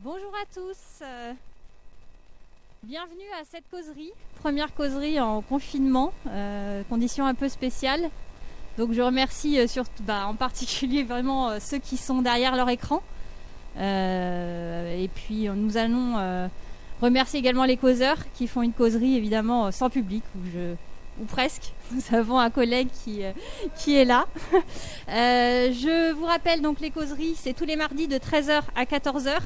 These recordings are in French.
Bonjour à tous, bienvenue à cette causerie, première causerie en confinement, conditions un peu spéciales. Donc je remercie en particulier vraiment ceux qui sont derrière leur écran. Et puis nous allons remercier également les causeurs qui font une causerie évidemment sans public, ou presque. Nous avons un collègue qui est là. Je vous rappelle donc les causeries, c'est tous les mardis de 13h à 14h.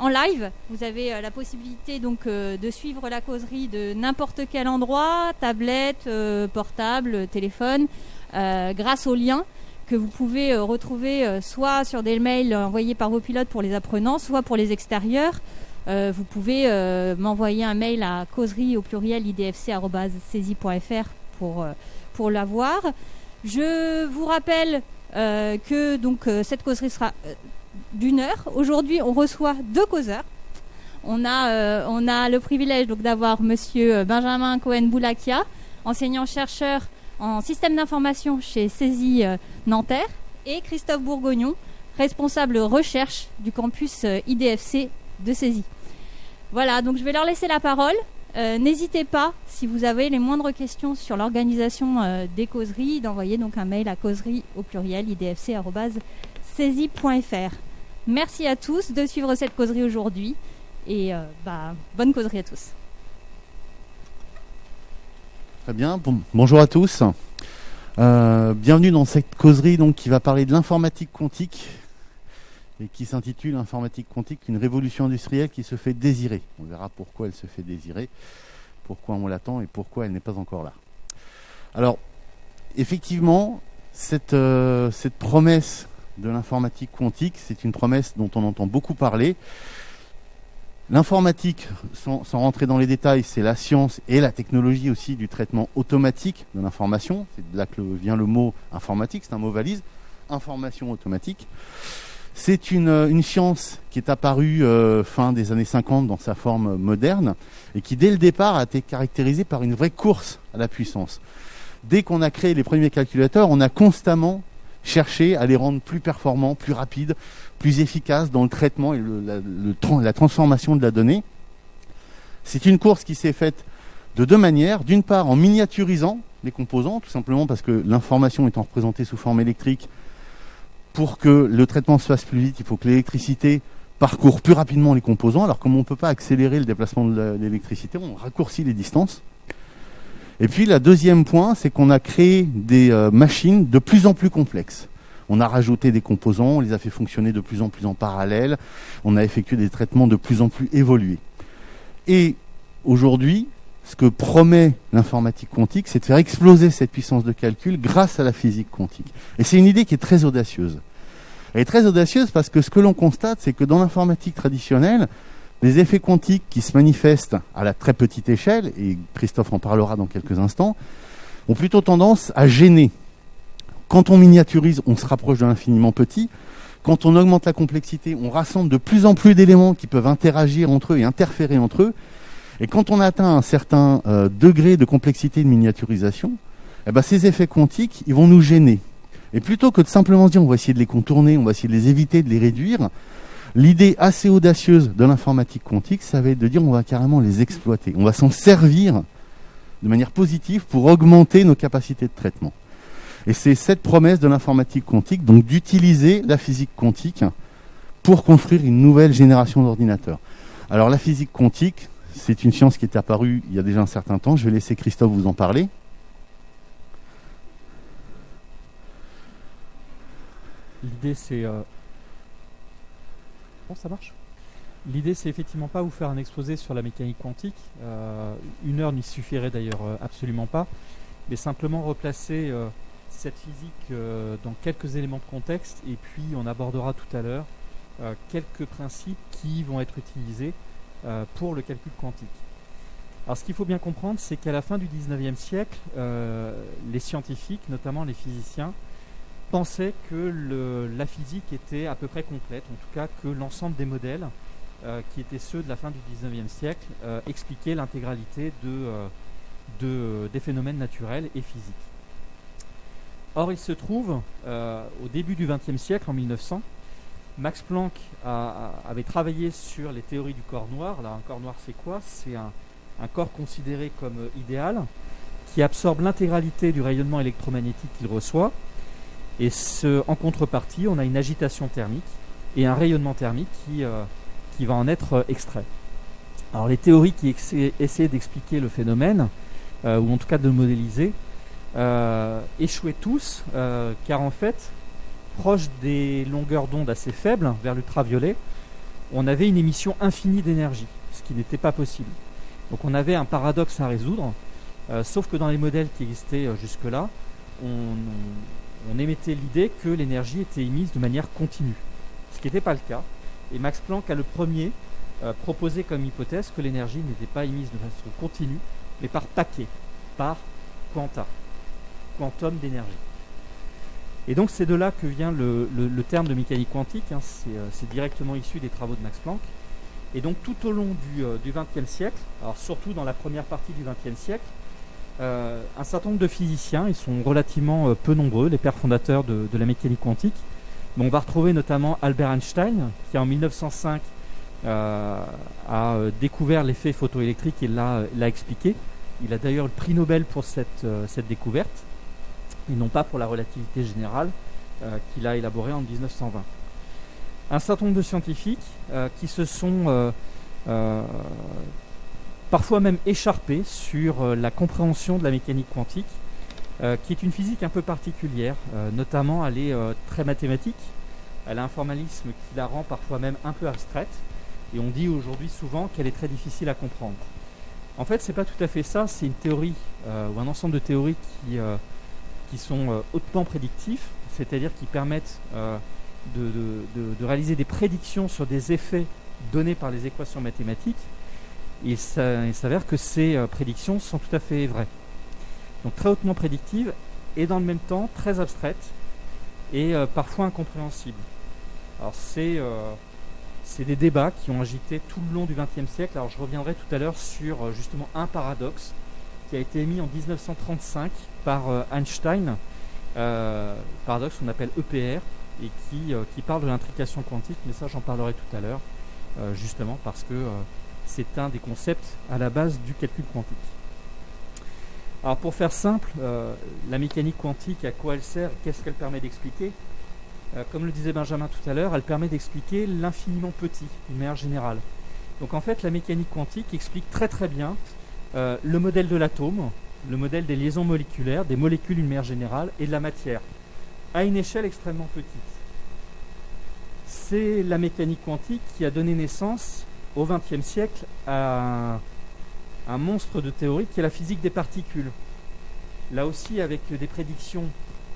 En live, vous avez la possibilité donc de suivre la causerie de n'importe quel endroit, tablette, portable, téléphone, grâce aux liens que vous pouvez retrouver soit sur des mails envoyés par vos pilotes pour les apprenants, soit pour les extérieurs. Vous pouvez m'envoyer un mail à causerie au pluriel idfc@cesi.fr pour l'avoir. Je vous rappelle que donc cette causerie sera d'1 heure. Aujourd'hui, on reçoit 2 causeurs. On a le privilège donc d'avoir Monsieur Benjamin Cohen-Boulakia, enseignant-chercheur en système d'information chez CESI Nanterre, et Christophe Bourgognon, responsable recherche du campus IDFC de CESI. Voilà, donc je vais leur laisser la parole. N'hésitez pas, si vous avez les moindres questions sur l'organisation des causeries, d'envoyer donc un mail à causerie au pluriel idfc@cesi.fr. Merci à tous de suivre cette causerie aujourd'hui et bonne causerie à tous. Très bien, bonjour à tous. Bienvenue dans cette causerie donc, qui va parler de l'informatique quantique et qui s'intitule Informatique quantique, une révolution industrielle qui se fait désirer. On verra pourquoi elle se fait désirer, pourquoi on l'attend et pourquoi elle n'est pas encore là. Alors, effectivement, cette promesse de l'informatique quantique, c'est une promesse dont on entend beaucoup parler. L'informatique, sans rentrer dans les détails, c'est la science et la technologie aussi du traitement automatique de l'information. C'est de là que vient le mot informatique, c'est un mot valise, information automatique. C'est une science qui est apparue fin des années 50 dans sa forme moderne et qui dès le départ a été caractérisée par une vraie course à la puissance. Dès qu'on a créé les premiers calculateurs, on a constamment cherché à les rendre plus performants, plus rapides, plus efficaces dans le traitement et la transformation de la donnée. C'est une course qui s'est faite de 2 manières. D'une part, en miniaturisant les composants, tout simplement parce que l'information étant représentée sous forme électrique, pour que le traitement se fasse plus vite, il faut que l'électricité parcourt plus rapidement les composants. Alors comme on ne peut pas accélérer le déplacement de l'électricité, on raccourcit les distances. Et puis, le deuxième point, c'est qu'on a créé des machines de plus en plus complexes. On a rajouté des composants, on les a fait fonctionner de plus en plus en parallèle, on a effectué des traitements de plus en plus évolués. Et aujourd'hui, ce que promet l'informatique quantique, c'est de faire exploser cette puissance de calcul grâce à la physique quantique. Et c'est une idée qui est très audacieuse. Elle est très audacieuse parce que ce que l'on constate, c'est que dans l'informatique traditionnelle, les effets quantiques qui se manifestent à la très petite échelle, et Christophe en parlera dans quelques instants, ont plutôt tendance à gêner. Quand on miniaturise, on se rapproche de l'infiniment petit. Quand on augmente la complexité, on rassemble de plus en plus d'éléments qui peuvent interagir entre eux et interférer entre eux. Et quand on atteint un certain degré de complexité de miniaturisation, ces effets quantiques, ils vont nous gêner. Et plutôt que de simplement se dire on va essayer de les contourner, on va essayer de les éviter, de les réduire, l'idée assez audacieuse de l'informatique quantique, ça va être de dire on va carrément les exploiter. On va s'en servir de manière positive pour augmenter nos capacités de traitement. Et c'est cette promesse de l'informatique quantique, donc d'utiliser la physique quantique pour construire une nouvelle génération d'ordinateurs. Alors la physique quantique, c'est une science qui est apparue il y a déjà un certain temps. Je vais laisser Christophe vous en parler. L'idée c'est... Bon, ça marche. L'idée, c'est effectivement pas vous faire un exposé sur la mécanique quantique. 1 heure n'y suffirait d'ailleurs absolument pas. Mais simplement replacer cette physique dans quelques éléments de contexte. Et puis, on abordera tout à l'heure quelques principes qui vont être utilisés pour le calcul quantique. Alors, ce qu'il faut bien comprendre, c'est qu'à la fin du 19e siècle, les scientifiques, notamment les physiciens, pensaient que la physique était à peu près complète, en tout cas que l'ensemble des modèles, qui étaient ceux de la fin du 19e siècle, expliquaient l'intégralité des phénomènes naturels et physiques. Or, il se trouve, au début du XXe siècle, en 1900, Max Planck avait travaillé sur les théories du corps noir. Alors un corps noir, c'est quoi? C'est un corps considéré comme idéal, qui absorbe l'intégralité du rayonnement électromagnétique qu'il reçoit. Et en contrepartie, on a une agitation thermique et un rayonnement thermique qui va en être extrait. Alors les théories qui essayaient d'expliquer le phénomène, ou en tout cas de le modéliser, échouaient tous, car en fait, proche des longueurs d'onde assez faibles, vers l'ultraviolet, on avait une émission infinie d'énergie, ce qui n'était pas possible. Donc on avait un paradoxe à résoudre, sauf que dans les modèles qui existaient jusque-là, on émettait l'idée que l'énergie était émise de manière continue, ce qui n'était pas le cas. Et Max Planck a le premier proposé comme hypothèse que l'énergie n'était pas émise de façon continue, mais par paquet, par quanta, quantum d'énergie. Et donc c'est de là que vient le terme de mécanique quantique, hein, c'est directement issu des travaux de Max Planck. Et donc tout au long du XXe siècle, alors surtout dans la première partie du XXe siècle, un certain nombre de physiciens, ils sont relativement peu nombreux, les pères fondateurs de la mécanique quantique. Mais on va retrouver notamment Albert Einstein, qui en 1905 a découvert l'effet photoélectrique et l'a expliqué. Il a d'ailleurs le prix Nobel pour cette découverte, et non pas pour la relativité générale qu'il a élaborée en 1920. Un certain nombre de scientifiques qui se sont parfois même écharpés sur la compréhension de la mécanique quantique, qui est une physique un peu particulière, notamment elle est très mathématique, elle a un formalisme qui la rend parfois même un peu abstraite, et on dit aujourd'hui souvent qu'elle est très difficile à comprendre. En fait, c'est pas tout à fait ça, c'est une théorie ou un ensemble de théories qui sont hautement prédictifs, c'est-à-dire qui permettent de réaliser des prédictions sur des effets donnés par les équations mathématiques, et il s'avère que ces prédictions sont tout à fait vraies. Donc très hautement prédictives et dans le même temps très abstraites et parfois incompréhensibles. Alors c'est des débats qui ont agité tout le long du XXe siècle. Alors je reviendrai tout à l'heure sur justement un paradoxe qui a été émis en 1935 par Einstein, paradoxe qu'on appelle EPR, et qui parle de l'intrication quantique, mais ça j'en parlerai tout à l'heure, justement parce que c'est un des concepts à la base du calcul quantique. Alors pour faire simple, la mécanique quantique, à quoi elle sert, qu'est-ce qu'elle permet d'expliquer? Comme le disait Benjamin tout à l'heure, elle permet d'expliquer l'infiniment petit, d'une manière générale. Donc en fait, la mécanique quantique explique très très bien le modèle de l'atome, le modèle des liaisons moléculaires, des molécules d'une manière générale, et de la matière, à une échelle extrêmement petite. C'est la mécanique quantique qui a donné naissance au XXe siècle à un monstre de théorie qui est la physique des particules. Là aussi avec des prédictions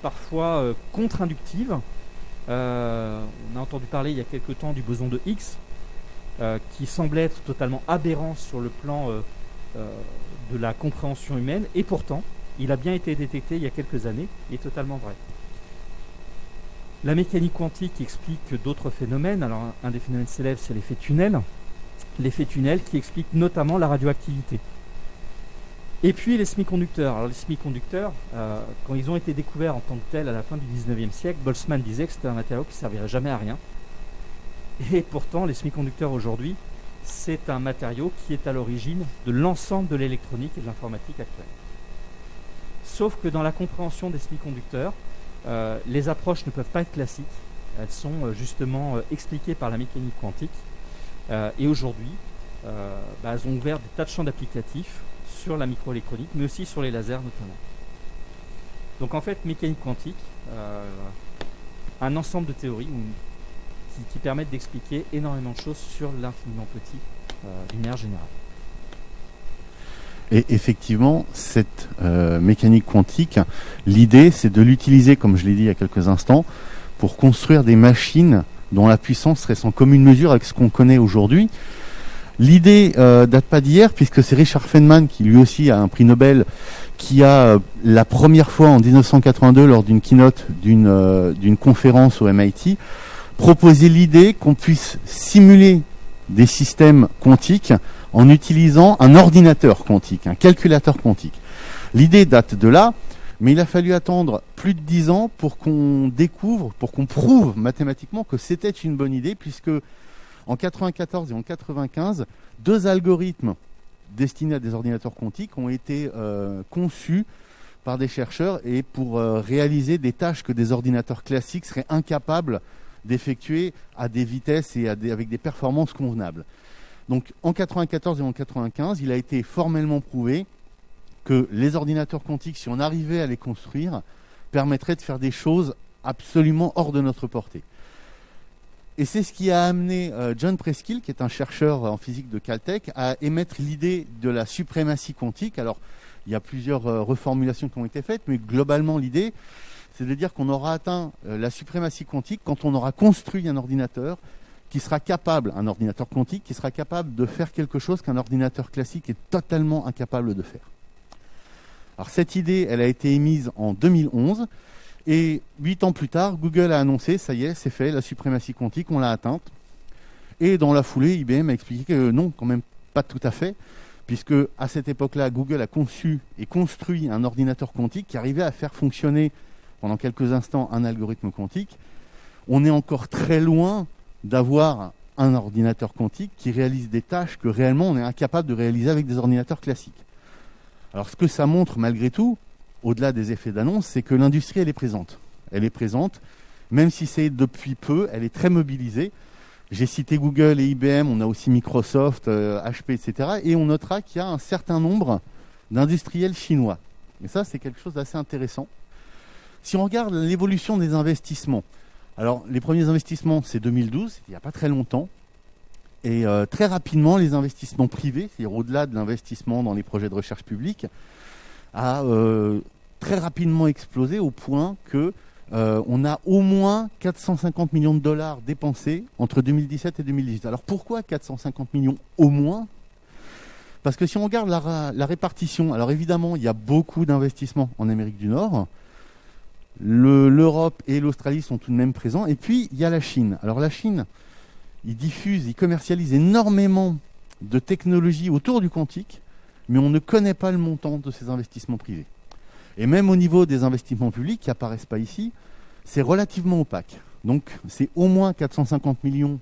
parfois contre-inductives. On a entendu parler il y a quelque temps du boson de Higgs, qui semblait être totalement aberrant sur le plan de la compréhension humaine, et pourtant il a bien été détecté il y a quelques années et est totalement vrai. La mécanique quantique explique d'autres phénomènes. Alors un des phénomènes célèbres, c'est l'effet tunnel. L'effet tunnel qui explique notamment la radioactivité. Et puis les semi-conducteurs. Alors les semi-conducteurs, quand ils ont été découverts en tant que tels à la fin du 19e siècle, Boltzmann disait que c'était un matériau qui ne servirait jamais à rien. Et pourtant, les semi-conducteurs aujourd'hui, c'est un matériau qui est à l'origine de l'ensemble de l'électronique et de l'informatique actuelle. Sauf que dans la compréhension des semi-conducteurs, les approches ne peuvent pas être classiques. Elles sont justement expliquées par la mécanique quantique. Et aujourd'hui, elles ont ouvert des tas de champs d'applicatifs sur la microélectronique, mais aussi sur les lasers notamment. Donc en fait, mécanique quantique, un ensemble de théories qui permettent d'expliquer énormément de choses sur l'infiniment petit d'une manière générale. Et effectivement, cette mécanique quantique, l'idée, c'est de l'utiliser, comme je l'ai dit il y a quelques instants, pour construire des machines dont la puissance serait sans commune mesure avec ce qu'on connaît aujourd'hui. L'idée date pas d'hier, puisque c'est Richard Feynman, qui lui aussi a un prix Nobel, qui a la première fois en 1982, lors d'une keynote d'une conférence au MIT, proposé l'idée qu'on puisse simuler des systèmes quantiques en utilisant un ordinateur quantique, un calculateur quantique. L'idée date de là, Mais il a fallu attendre plus de 10 ans pour qu'on découvre, pour qu'on prouve mathématiquement que c'était une bonne idée, puisque en 94 et en 95, 2 algorithmes destinés à des ordinateurs quantiques ont été conçus par des chercheurs et pour réaliser des tâches que des ordinateurs classiques seraient incapables d'effectuer à des vitesses et avec des performances convenables. Donc en 94 et en 95, il a été formellement prouvé que les ordinateurs quantiques, si on arrivait à les construire, permettraient de faire des choses absolument hors de notre portée. Et c'est ce qui a amené John Preskill, qui est un chercheur en physique de Caltech, à émettre l'idée de la suprématie quantique. Alors, il y a plusieurs reformulations qui ont été faites, mais globalement, l'idée, c'est de dire qu'on aura atteint la suprématie quantique quand on aura construit un ordinateur qui sera capable, un ordinateur quantique, qui sera capable de faire quelque chose qu'un ordinateur classique est totalement incapable de faire. Alors, cette idée, elle a été émise en 2011. Et 8 ans plus tard, Google a annoncé, ça y est, c'est fait, la suprématie quantique, on l'a atteinte. Et dans la foulée, IBM a expliqué que non, quand même pas tout à fait, puisque à cette époque-là, Google a conçu et construit un ordinateur quantique qui arrivait à faire fonctionner pendant quelques instants un algorithme quantique. On est encore très loin d'avoir un ordinateur quantique qui réalise des tâches que réellement on est incapable de réaliser avec des ordinateurs classiques. Alors ce que ça montre malgré tout, au-delà des effets d'annonce, c'est que l'industrie, elle est présente. Elle est présente, même si c'est depuis peu, elle est très mobilisée. J'ai cité Google et IBM, on a aussi Microsoft, HP, etc. Et on notera qu'il y a un certain nombre d'industriels chinois. Et ça, c'est quelque chose d'assez intéressant. Si on regarde l'évolution des investissements, alors les premiers investissements, c'est 2012, il n'y a pas très longtemps. Et très rapidement, les investissements privés, c'est-à-dire au-delà de l'investissement dans les projets de recherche publique, a très rapidement explosé au point que on a au moins 450 millions de dollars dépensés entre 2017 et 2018. Alors pourquoi 450 millions au moins ? Parce que si on regarde la répartition, alors évidemment il y a beaucoup d'investissements en Amérique du Nord, l'Europe et l'Australie sont tout de même présents, et puis il y a la Chine. Alors la Chine, ils commercialisent énormément de technologies autour du quantique, mais on ne connaît pas le montant de ces investissements privés. Et même au niveau des investissements publics qui n'apparaissent pas ici, c'est relativement opaque. Donc c'est au moins 450 millions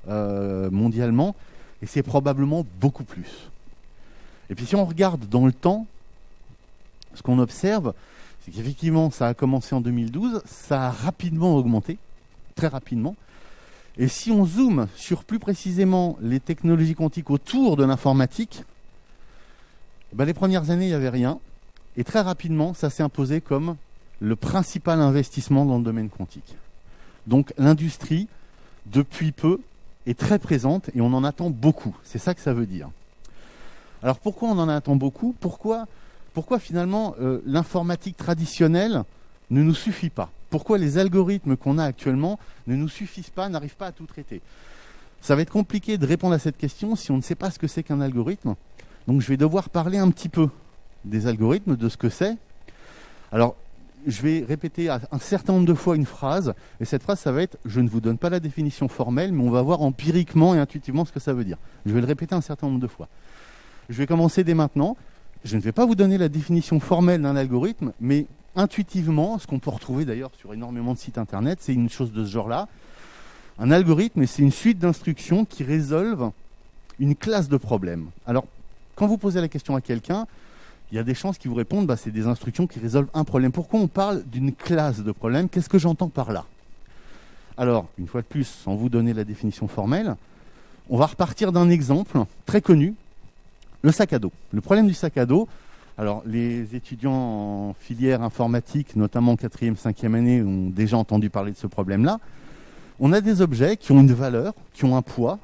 mondialement, et c'est probablement beaucoup plus. Et puis si on regarde dans le temps, ce qu'on observe, c'est qu'effectivement ça a commencé en 2012, ça a rapidement augmenté, très rapidement. Et si on zoome sur plus précisément les technologies quantiques autour de l'informatique, les premières années, il n'y avait rien. Et très rapidement, ça s'est imposé comme le principal investissement dans le domaine quantique. Donc l'industrie, depuis peu, est très présente et on en attend beaucoup. C'est ça que ça veut dire. Alors pourquoi on en attend beaucoup ? Pourquoi finalement l'informatique traditionnelle ne nous suffit pas ? Pourquoi les algorithmes qu'on a actuellement ne nous suffisent pas, n'arrivent pas à tout traiter ? Ça va être compliqué de répondre à cette question si on ne sait pas ce que c'est qu'un algorithme. Donc je vais devoir parler un petit peu des algorithmes, de ce que c'est. Alors, je vais répéter un certain nombre de fois une phrase, et cette phrase, ça va être « Je ne vous donne pas la définition formelle, mais on va voir empiriquement et intuitivement ce que ça veut dire ». Je vais le répéter un certain nombre de fois. Je vais commencer dès maintenant. Je ne vais pas vous donner la définition formelle d'un algorithme, mais intuitivement, ce qu'on peut retrouver d'ailleurs sur énormément de sites internet, c'est une chose de ce genre-là. Un algorithme, c'est une suite d'instructions qui résolvent une classe de problèmes. Alors, quand vous posez la question à quelqu'un, il y a des chances qu'il vous réponde c'est des instructions qui résolvent un problème. Pourquoi on parle d'une classe de problèmes ? Qu'est-ce que j'entends par là ? Alors, une fois de plus, sans vous donner la définition formelle, on va repartir d'un exemple très connu, le sac à dos. Le problème du sac à dos, alors les étudiants en filière informatique, notamment en 4e, 5e année, ont déjà entendu parler de ce problème-là. On a des objets qui ont une valeur, qui ont un poids,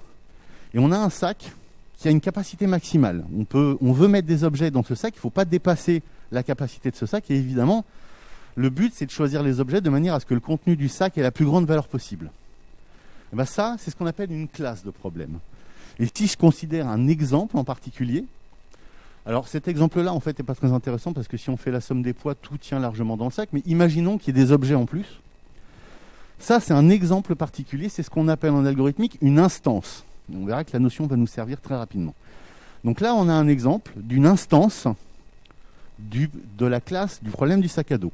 et on a un sac qui a une capacité maximale. On veut mettre des objets dans ce sac, il ne faut pas dépasser la capacité de ce sac, et évidemment, le but, c'est de choisir les objets de manière à ce que le contenu du sac ait la plus grande valeur possible. Et ça, c'est ce qu'on appelle une classe de problème. Et si je considère un exemple en particulier, alors cet exemple-là, en fait, n'est pas très intéressant, parce que si on fait la somme des poids, tout tient largement dans le sac, mais imaginons qu'il y ait des objets en plus. Ça, c'est un exemple particulier, c'est ce qu'on appelle en algorithmique une instance. On verra que la notion va nous servir très rapidement. Donc là, on a un exemple d'une instance de la classe du problème du sac à dos.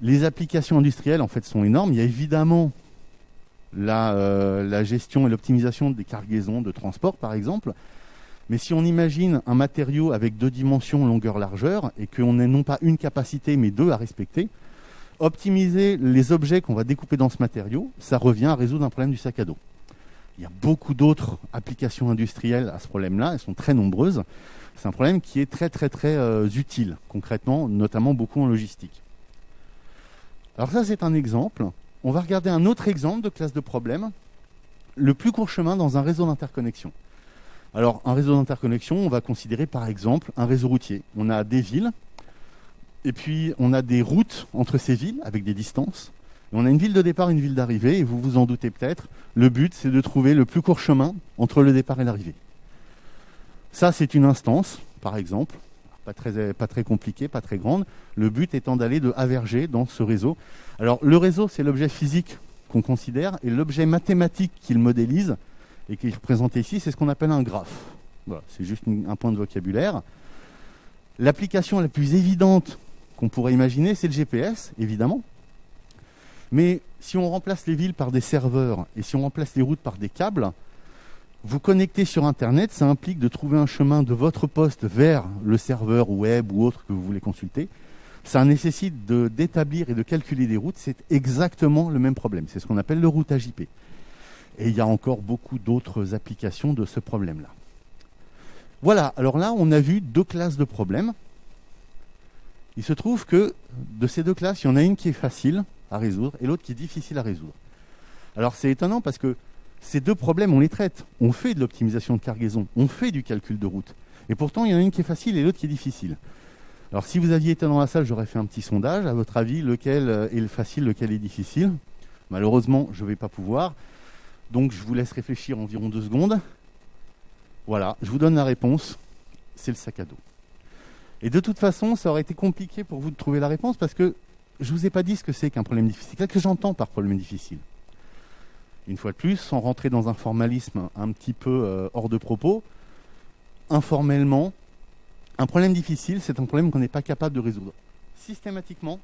Les applications industrielles, en fait, sont énormes. Il y a évidemment la gestion et l'optimisation des cargaisons de transport, par exemple. Mais si on imagine un matériau avec 2 dimensions, longueur-largeur, et qu'on n'ait non pas une capacité, mais 2 à respecter, optimiser les objets qu'on va découper dans ce matériau, ça revient à résoudre un problème du sac à dos. Il y a beaucoup d'autres applications industrielles à ce problème-là, elles sont très nombreuses. C'est un problème qui est très utile, concrètement, notamment beaucoup en logistique. Alors ça, c'est un exemple. On va regarder un autre exemple de classe de problème, le plus court chemin dans un réseau d'interconnexion. Alors, un réseau d'interconnexion, on va considérer par exemple un réseau routier. On a des villes, et puis on a des routes entre ces villes avec des distances. Et on a une ville de départ, une ville d'arrivée, et vous vous en doutez peut-être, le but c'est de trouver le plus court chemin entre le départ et l'arrivée. Ça, c'est une instance, par exemple, pas très compliquée, pas très grande. Le but étant d'aller de A vers G dans ce réseau. Alors, le réseau, c'est l'objet physique qu'on considère, et l'objet mathématique qu'il modélise, et qui est représenté ici, c'est ce qu'on appelle un graphe. Voilà, c'est juste un point de vocabulaire. L'application la plus évidente qu'on pourrait imaginer, c'est le GPS, évidemment. Mais si on remplace les villes par des serveurs et si on remplace les routes par des câbles, vous connectez sur Internet, ça implique de trouver un chemin de votre poste vers le serveur web ou autre que vous voulez consulter. Ça nécessite d'établir et de calculer des routes. C'est exactement le même problème. C'est ce qu'on appelle le routage IP. Et il y a encore beaucoup d'autres applications de ce problème-là. Voilà, alors là, on a vu 2 classes de problèmes. Il se trouve que de ces 2 classes, il y en a une qui est facile à résoudre et l'autre qui est difficile à résoudre. Alors c'est étonnant parce que ces 2 problèmes, on les traite. On fait de l'optimisation de cargaison, on fait du calcul de route. Et pourtant, il y en a une qui est facile et l'autre qui est difficile. Alors si vous aviez été dans la salle, j'aurais fait un petit sondage. À votre avis, lequel est le facile, lequel est difficile? Malheureusement, je ne vais pas pouvoir. Donc je vous laisse réfléchir environ 2 secondes. Voilà, je vous donne la réponse. C'est le sac à dos. Et de toute façon, ça aurait été compliqué pour vous de trouver la réponse parce que je ne vous ai pas dit ce que c'est qu'un problème difficile. Qu'est-ce que j'entends par problème difficile? Une fois de plus, sans rentrer dans un formalisme un petit peu hors de propos, informellement, un problème difficile, c'est un problème qu'on n'est pas capable de résoudre systématiquement,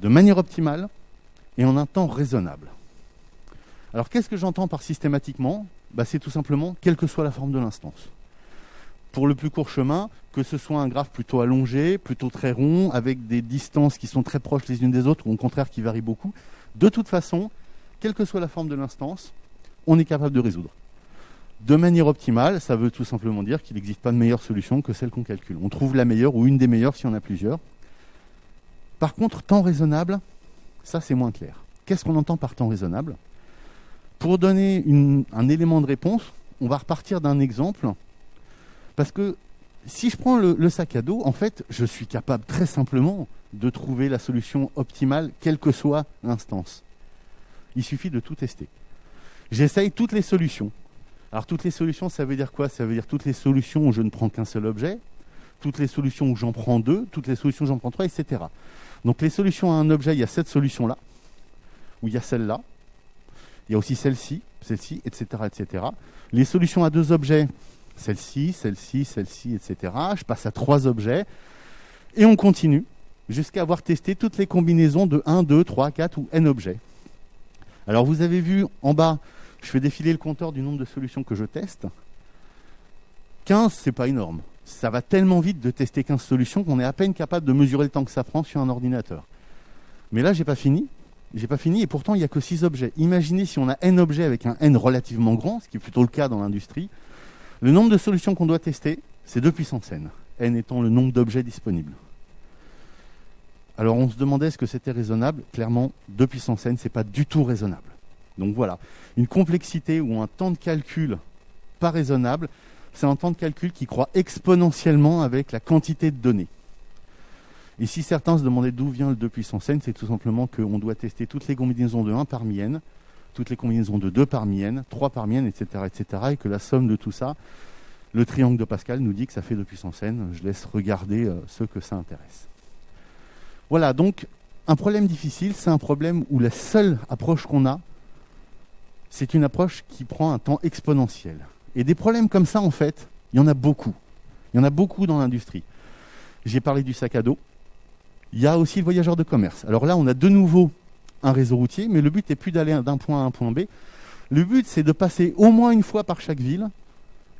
de manière optimale et en un temps raisonnable. Alors qu'est-ce que j'entends par systématiquement? C'est tout simplement quelle que soit la forme de l'instance. Pour le plus court chemin, que ce soit un graphe plutôt allongé, plutôt très rond, avec des distances qui sont très proches les unes des autres, ou au contraire qui varient beaucoup, de toute façon, quelle que soit la forme de l'instance, on est capable de résoudre. De manière optimale, ça veut tout simplement dire qu'il n'existe pas de meilleure solution que celle qu'on calcule. On trouve la meilleure ou une des meilleures si on a plusieurs. Par contre, temps raisonnable, ça c'est moins clair. Qu'est-ce qu'on entend par temps raisonnable? Pour donner un élément de réponse, on va repartir d'un exemple. Parce que si je prends le sac à dos, en fait, je suis capable très simplement de trouver la solution optimale, quelle que soit l'instance. Il suffit de tout tester. J'essaye toutes les solutions. Alors toutes les solutions, ça veut dire quoi? Ça veut dire toutes les solutions où je ne prends qu'un seul objet, toutes les solutions où j'en prends 2, toutes les solutions où j'en prends 3, etc. Donc les solutions à un objet, il y a cette solution-là, ou il y a celle-là, il y a aussi celle-ci, etc., etc. Les solutions à 2 objets, celle-ci, celle-ci, celle-ci, etc. Je passe à 3 objets, et on continue jusqu'à avoir testé toutes les combinaisons de 1, 2, 3, 4 ou n objets. Alors vous avez vu en bas, je fais défiler le compteur du nombre de solutions que je teste. 15, c'est pas énorme. Ça va tellement vite de tester 15 solutions qu'on est à peine capable de mesurer le temps que ça prend sur un ordinateur. Mais là, j'ai pas fini, et pourtant, il n'y a que 6 objets. Imaginez si on a n objets avec un n relativement grand, ce qui est plutôt le cas dans l'industrie. Le nombre de solutions qu'on doit tester, c'est 2 puissance n. N étant le nombre d'objets disponibles. Alors, on se demandait est-ce que c'était raisonnable. Clairement, 2 puissance n, c'est pas du tout raisonnable. Donc voilà, une complexité ou un temps de calcul pas raisonnable, c'est un temps de calcul qui croît exponentiellement avec la quantité de données. Et si certains se demandaient d'où vient le 2 puissance n, c'est tout simplement qu'on doit tester toutes les combinaisons de 1 parmi n, toutes les combinaisons de 2 parmi n, 3 parmi n, etc., etc., et que la somme de tout ça, le triangle de Pascal nous dit que ça fait 2 puissance n. Je laisse regarder ceux que ça intéresse. Voilà, donc un problème difficile, c'est un problème où la seule approche qu'on a, c'est une approche qui prend un temps exponentiel. Et des problèmes comme ça, en fait, il y en a beaucoup. Il y en a beaucoup dans l'industrie. J'ai parlé du sac à dos. Il y a aussi le voyageur de commerce. Alors là, on a de nouveau un réseau routier, mais le but n'est plus d'aller d'un point A à un point B. Le but, c'est de passer au moins une fois par chaque ville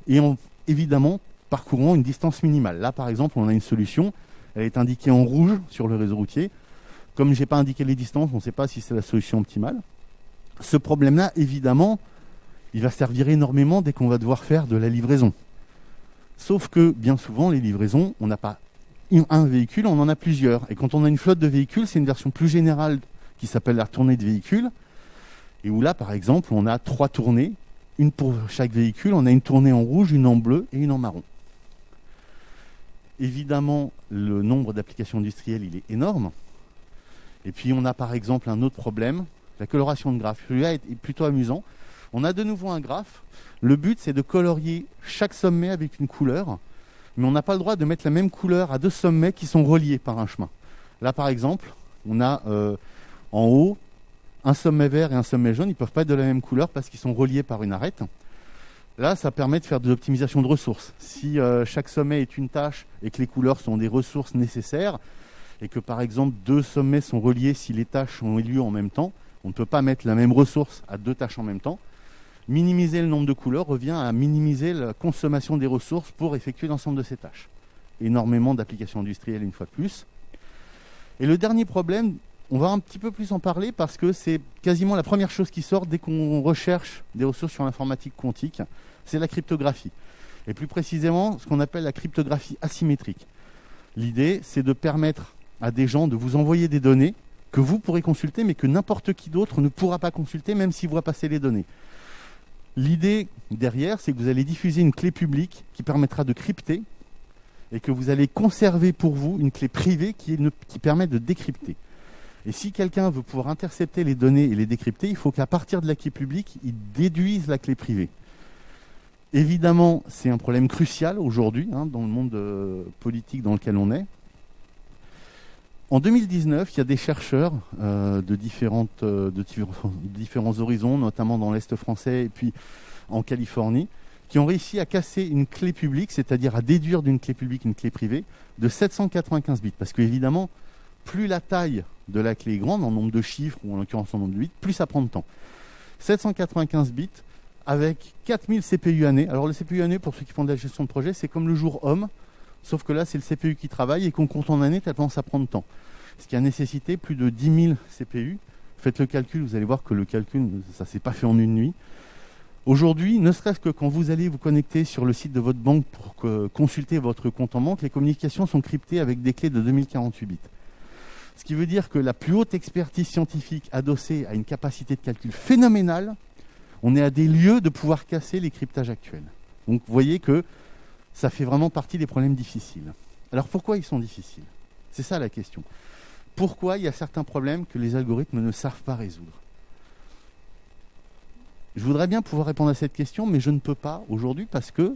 et évidemment parcourant une distance minimale. Là, par exemple, on a une solution. Elle est indiquée en rouge sur le réseau routier. Comme je n'ai pas indiqué les distances, on ne sait pas si c'est la solution optimale. Ce problème-là, évidemment, il va servir énormément dès qu'on va devoir faire de la livraison. Sauf que, bien souvent, les livraisons, on n'a pas un véhicule, on en a plusieurs. Et quand on a une flotte de véhicules, c'est une version plus générale qui s'appelle la tournée de véhicules. Et où là, par exemple, on a 3 tournées, une pour chaque véhicule. On a une tournée en rouge, une en bleu et une en marron. Évidemment, le nombre d'applications industrielles, il est énorme. Et puis, on a par exemple un autre problème, la coloration de graphes. Celui-là est plutôt amusant. On a de nouveau un graphe. Le but, c'est de colorier chaque sommet avec une couleur. Mais on n'a pas le droit de mettre la même couleur à 2 sommets qui sont reliés par un chemin. Là, par exemple, on a en haut un sommet vert et un sommet jaune. Ils ne peuvent pas être de la même couleur parce qu'ils sont reliés par une arête. Là, ça permet de faire de l'optimisation de ressources. Si chaque sommet est une tâche et que les couleurs sont des ressources nécessaires, et que par exemple 2 sommets sont reliés si les tâches ont eu lieu en même temps, on ne peut pas mettre la même ressource à 2 tâches en même temps. Minimiser le nombre de couleurs revient à minimiser la consommation des ressources pour effectuer l'ensemble de ces tâches. Énormément d'applications industrielles une fois de plus. Et le dernier problème, on va un petit peu plus en parler parce que c'est quasiment la première chose qui sort dès qu'on recherche des ressources sur l'informatique quantique, c'est la cryptographie. Et plus précisément, ce qu'on appelle la cryptographie asymétrique. L'idée, c'est de permettre à des gens de vous envoyer des données que vous pourrez consulter, mais que n'importe qui d'autre ne pourra pas consulter, même s'il voit passer les données. L'idée derrière, c'est que vous allez diffuser une clé publique qui permettra de crypter et que vous allez conserver pour vous une clé privée qui permet de décrypter. Et si quelqu'un veut pouvoir intercepter les données et les décrypter, il faut qu'à partir de la clé publique, il déduise la clé privée. Évidemment, c'est un problème crucial aujourd'hui dans le monde politique dans lequel on est. En 2019, il y a des chercheurs de différents horizons, notamment dans l'Est français et puis en Californie, qui ont réussi à casser une clé publique, c'est-à-dire à déduire d'une clé publique une clé privée, de 795 bits. Parce qu'évidemment, plus la taille de la clé est grande, en nombre de chiffres ou en l'occurrence en nombre de bits, plus ça prend de temps. 795 bits avec 4000 CPU années. Alors le CPU année, pour ceux qui font de la gestion de projet, c'est comme le jour homme, sauf que là, c'est le CPU qui travaille et qu'on compte en années tellement ça prend de temps. Ce qui a nécessité plus de 10 000 CPU. Faites le calcul, vous allez voir que le calcul, ça ne s'est pas fait en une nuit. Aujourd'hui, ne serait-ce que quand vous allez vous connecter sur le site de votre banque pour consulter votre compte en banque, les communications sont cryptées avec des clés de 2048 bits. Ce qui veut dire que la plus haute expertise scientifique adossée à une capacité de calcul phénoménale, on est à des lieux de pouvoir casser les cryptages actuels. Donc vous voyez que ça fait vraiment partie des problèmes difficiles. Alors pourquoi ils sont difficiles ? C'est ça la question. Pourquoi il y a certains problèmes que les algorithmes ne savent pas résoudre ? Je voudrais bien pouvoir répondre à cette question, mais je ne peux pas aujourd'hui parce que